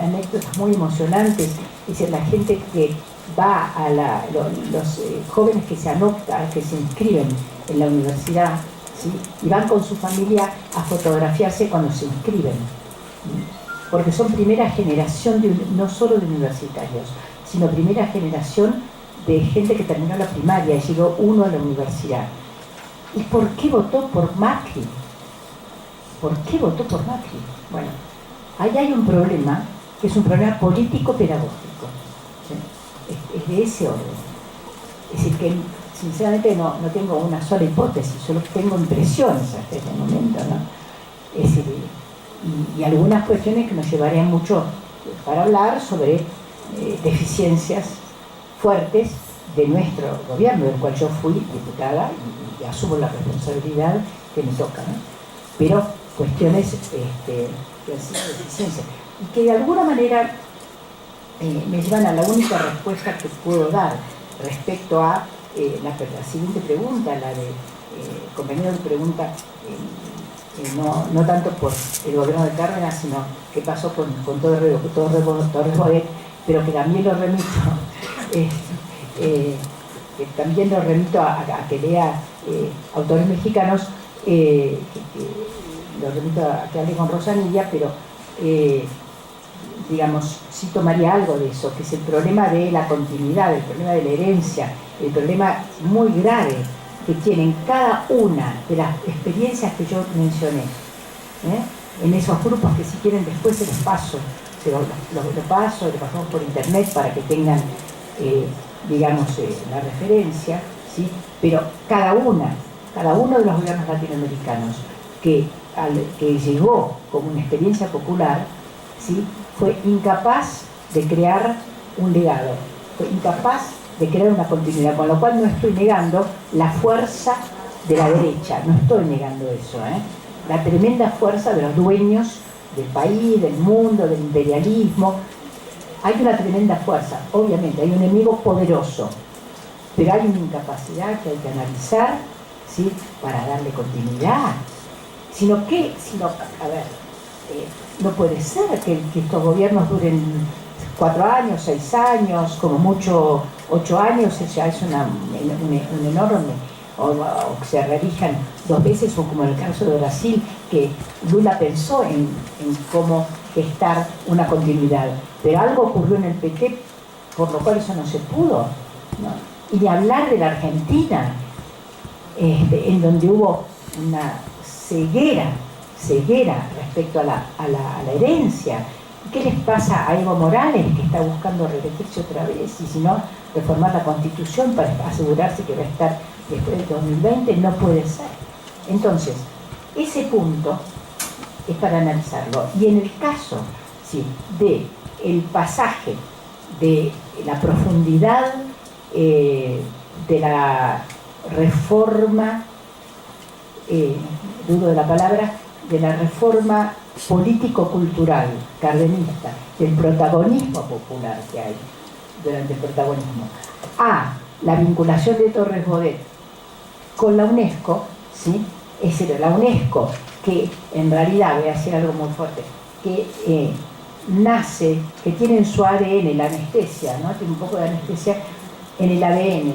anécdotas muy emocionantes. Es decir, la gente que va a los jóvenes que se anotan, que se inscriben en la universidad, ¿sí? Y van con su familia a fotografiarse cuando se inscriben, ¿sí? Porque son primera generación no solo de universitarios, sino primera generación de gente que terminó la primaria y llegó uno a la universidad. ¿Y por qué votó por Macri? ¿Por qué votó por Macri? Bueno, ahí hay un problema, que es un problema político-pedagógico, ¿sí? Es de ese orden. Es decir, que sinceramente no tengo una sola hipótesis, solo tengo impresiones hasta este momento, ¿no? Es decir, y algunas cuestiones que nos llevarían mucho para hablar sobre deficiencias fuertes de nuestro gobierno, del cual yo fui diputada y asumo la responsabilidad que me toca, ¿no? Pero cuestiones que han sido deficiencias y que de alguna manera me llevan a la única respuesta que puedo dar respecto a la siguiente pregunta, la de compañero que pregunta no tanto por el gobierno de Cárdenas, sino qué pasó con Torres Bodet, pero que también lo remito a que lea autores mexicanos, lo remito a que hable con Rosanilla, pero digamos, sí tomaría algo de eso, que es el problema de la continuidad, el problema de la herencia, el problema muy grave que tienen cada una de las experiencias que yo mencioné, en esos grupos, que si quieren después se los paso, lo pasamos por internet para que tengan, digamos, la referencia, ¿sí? Pero cada uno de los gobiernos latinoamericanos que llegó como una experiencia popular, ¿sí? Fue incapaz de crear un legado, fue incapaz de crear una continuidad, con lo cual no estoy negando la fuerza de la derecha, no estoy negando eso, la tremenda fuerza de los dueños del país, del mundo, del imperialismo. Hay una tremenda fuerza, obviamente, hay un enemigo poderoso, pero hay una incapacidad que hay que analizar, ¿sí? Para darle continuidad. No puede ser que estos gobiernos duren 4 años, 6 años, como mucho 8 años, ya es un enorme, o que se reelijan 2 veces, o como en el caso de Brasil, que Lula pensó en cómo gestar una continuidad, pero algo ocurrió en el PT, por lo cual eso no se pudo, ¿no? Y de hablar de la Argentina, en donde hubo una ceguera respecto a la herencia. ¿Qué les pasa a Evo Morales, que está buscando reelegirse otra vez, y si no, reformar la Constitución para asegurarse que va a estar después del 2020? No puede ser. Entonces, ese punto es para analizarlo. Y en el caso, sí, de el pasaje de la profundidad de la reforma, dudo de la palabra, de la reforma político-cultural cardenista, del protagonismo popular que hay durante el protagonismo, a la vinculación de Torres Bodet con la UNESCO, ¿sí? Es decir, la UNESCO, que en realidad, voy a decir algo muy fuerte, que nace, que tiene en su ADN la anestesia, ¿no? Tiene un poco de anestesia en el ADN,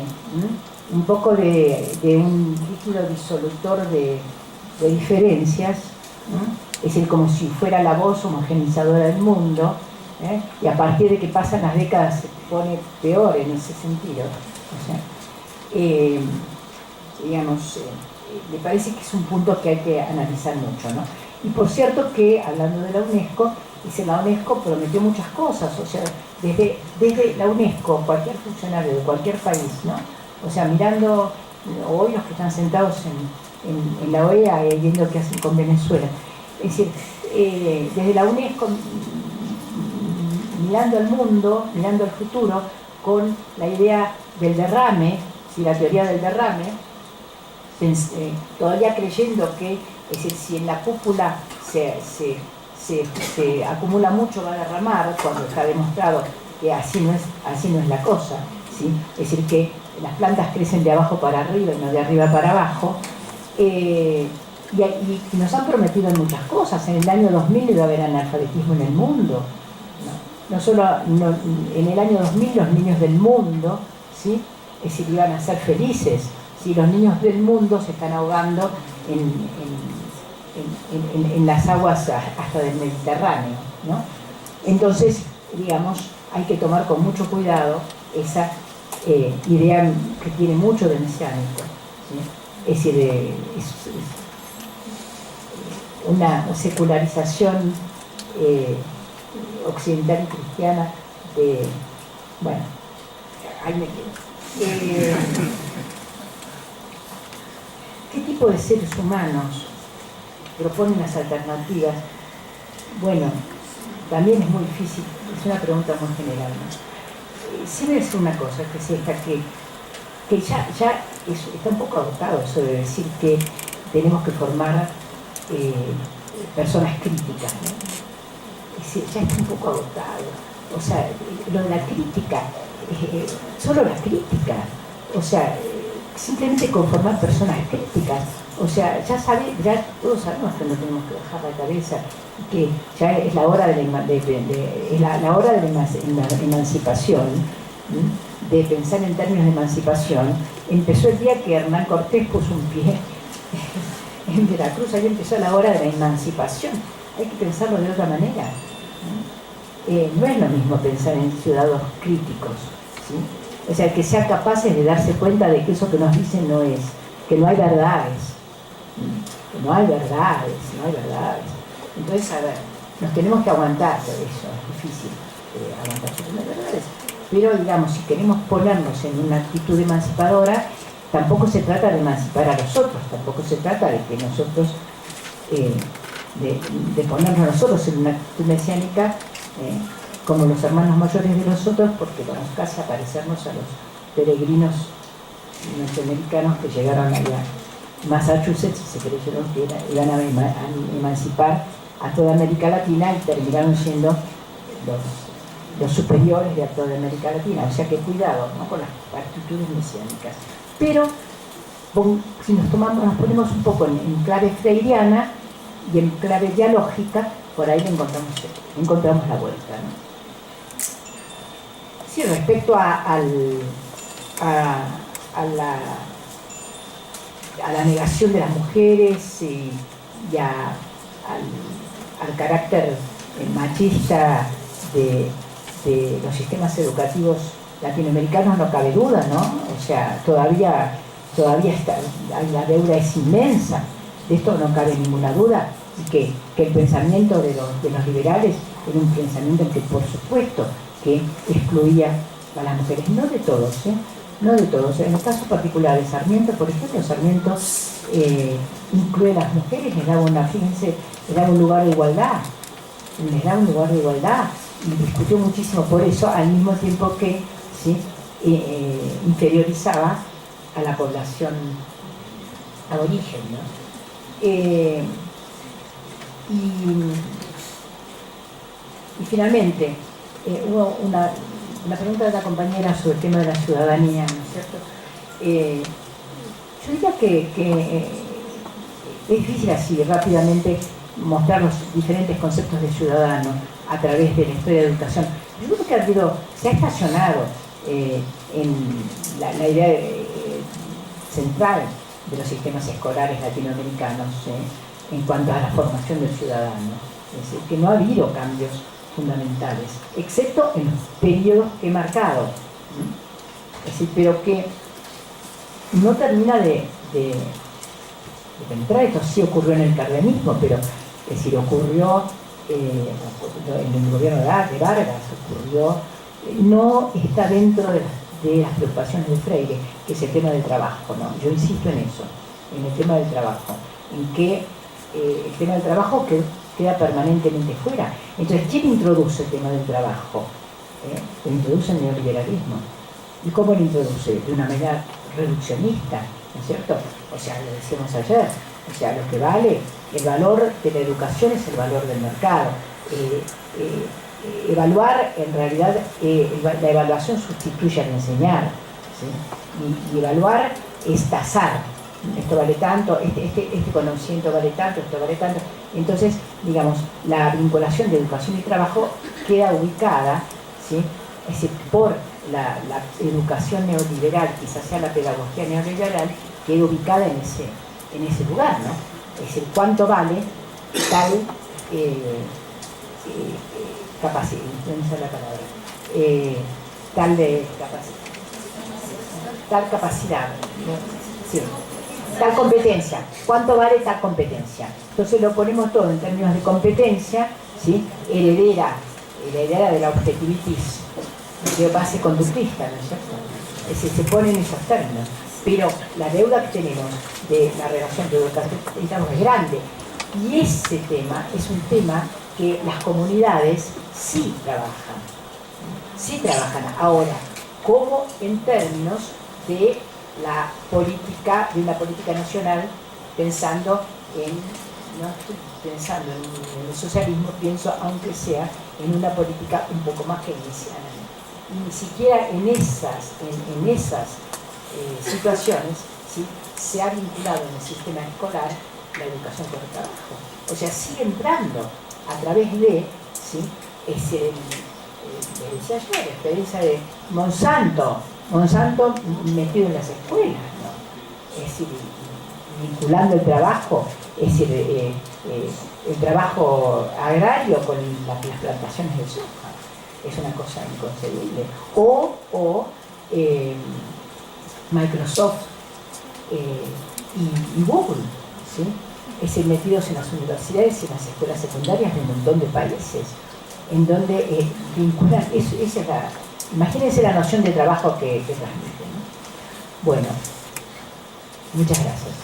un poco de un líquido disolutor de diferencias, es decir, como si fuera la voz homogeneizadora del mundo, y a partir de que pasan las décadas se pone peor en ese sentido. O sea, digamos, me parece que es un punto que hay que analizar mucho, ¿no? Y por cierto que, hablando de la UNESCO, la UNESCO prometió muchas cosas, o sea, desde la UNESCO, cualquier funcionario de cualquier país, ¿no? O sea, mirando hoy los que están sentados en la OEA viendo qué hacen con Venezuela. Es decir, desde la UNESCO, mirando al mundo, mirando al futuro, con la idea del derrame, la teoría del derrame, todavía creyendo que, es decir, si en la cúpula se acumula mucho, va a derramar, cuando está demostrado que así no es la cosa, ¿sí? Es decir, que las plantas crecen de abajo para arriba y no de arriba para abajo, y nos han prometido muchas cosas. En el año 2000 iba a haber analfabetismo en el mundo, no solo en el año 2000 los niños del mundo, ¿sí? Es decir, iban a ser felices. Si los niños del mundo se están ahogando en las aguas hasta del Mediterráneo, ¿no? Entonces, digamos, hay que tomar con mucho cuidado esa idea que tiene mucho de mesiánico, ¿sí? Es decir, una secularización occidental y cristiana de, bueno, ahí me quedo. ¿Qué tipo de seres humanos proponen las alternativas? Bueno, también es muy difícil, es una pregunta muy general, ¿no? Sí voy a decir una cosa, que es esta, que ya está un poco agotado eso de decir que tenemos que formar personas críticas, ¿no? Es decir, ya está un poco agotado. O sea, lo de la crítica, solo la crítica, o sea, simplemente conformar personas críticas. O sea, ya todos sabemos que no tenemos que bajar la cabeza, que ya es la hora de la hora de la emancipación, de pensar en términos de emancipación. Empezó el día que Hernán Cortés puso un pie en Veracruz, ahí empezó la hora de la emancipación. Hay que pensarlo de otra manera. No es lo mismo pensar en ciudadanos críticos, ¿sí? O sea, que sean capaces de darse cuenta de que eso que nos dicen no es, que no hay verdades, que no hay verdades. Entonces, a ver, nos tenemos que aguantar por eso, es difícil aguantar sus verdades. Pero, digamos, si queremos ponernos en una actitud emancipadora, tampoco se trata de emancipar a los otros, tampoco se trata de que nosotros, de ponernos nosotros en una actitud mesiánica, como los hermanos mayores de los otros, porque vamos casi a parecernos a los peregrinos norteamericanos que llegaron allá a Massachusetts y se creyeron que iban a emancipar a toda América Latina y terminaron siendo los superiores de toda América Latina. O sea que cuidado, ¿no?, con las actitudes mesiánicas. Pero si nos ponemos un poco en clave freiriana y en clave dialógica, por ahí encontramos la vuelta, ¿no? Sí, respecto a la negación de las mujeres y al carácter machista de los sistemas educativos latinoamericanos, no cabe duda, ¿no? O sea, todavía está, la deuda es inmensa De esto no cabe ninguna duda, y que el pensamiento de los liberales era un pensamiento en que, por supuesto, que excluía a las mujeres, no de todos, no de todos. En el caso particular de Sarmiento, por ejemplo, Sarmiento incluye a las mujeres, les daba un lugar de igualdad, y discutió muchísimo por eso, al mismo tiempo que ¿sí? Inferiorizaba a la población aborigen, ¿no? Y finalmente, hubo una pregunta de la compañera sobre el tema de la ciudadanía, ¿no es cierto? Yo diría que es difícil así rápidamente mostrar los diferentes conceptos de ciudadano a través de la historia de educación. Yo creo que se ha estacionado en la idea central de los sistemas escolares latinoamericanos en cuanto a la formación del ciudadano. Es decir, que no ha habido cambios fundamentales, excepto en los periodos que he marcado. Es decir, pero que no termina de penetrar. Esto sí ocurrió en el cardenismo, pero es decir, ocurrió en el gobierno de Vargas, no está dentro de las preocupaciones de Freire, que es el tema del trabajo, ¿no? Yo insisto en eso, en el tema del trabajo, en que el tema del trabajo queda permanentemente fuera. Entonces, ¿quién introduce el tema del trabajo? Lo introduce el neoliberalismo. ¿Y cómo lo introduce? De una manera reduccionista, ¿no es cierto? O sea, lo decíamos ayer, o sea, lo que vale, el valor de la educación es el valor del mercado. Evaluar, en realidad, la evaluación sustituye al enseñar, ¿sí? Y evaluar es tasar. Esto vale tanto, este conocimiento vale tanto, esto vale tanto. Entonces, digamos, la vinculación de educación y trabajo queda ubicada, ¿sí? Es decir, por la educación neoliberal, quizás sea la pedagogía neoliberal, queda ubicada en ese lugar, ¿no? Es decir, cuánto vale tal capacidad, no sé la palabra, tal capacidad, ¿no? Sí, tal competencia, cuánto vale tal competencia. Entonces lo ponemos todo en términos de competencia, ¿sí? heredera de la objetivitis de base conductista, ¿no es cierto? Es decir, se pone en esos términos, pero la deuda que tenemos de la relación de educación es grande, y ese tema es un tema que las comunidades sí trabajan ahora, como en términos de la política, de una política nacional, pensando no estoy pensando en el socialismo, pienso aunque sea en una política un poco más keynesiana. Y ni siquiera en esas situaciones, ¿sí? se ha vinculado en el sistema escolar la educación por el trabajo. O sea, sigue entrando a través de, ¿sí? le decía yo, la experiencia de Monsanto metido en las escuelas, ¿no? Es decir, vinculando el trabajo, es decir, el trabajo agrario con las plantaciones de soja. Es una cosa inconcebible. O Microsoft y Google, ¿sí? Es decir, metidos en las universidades y en las escuelas secundarias de un montón de países, en donde vinculan, esa es imagínense la noción de trabajo que transmiten, ¿no? Bueno, muchas gracias.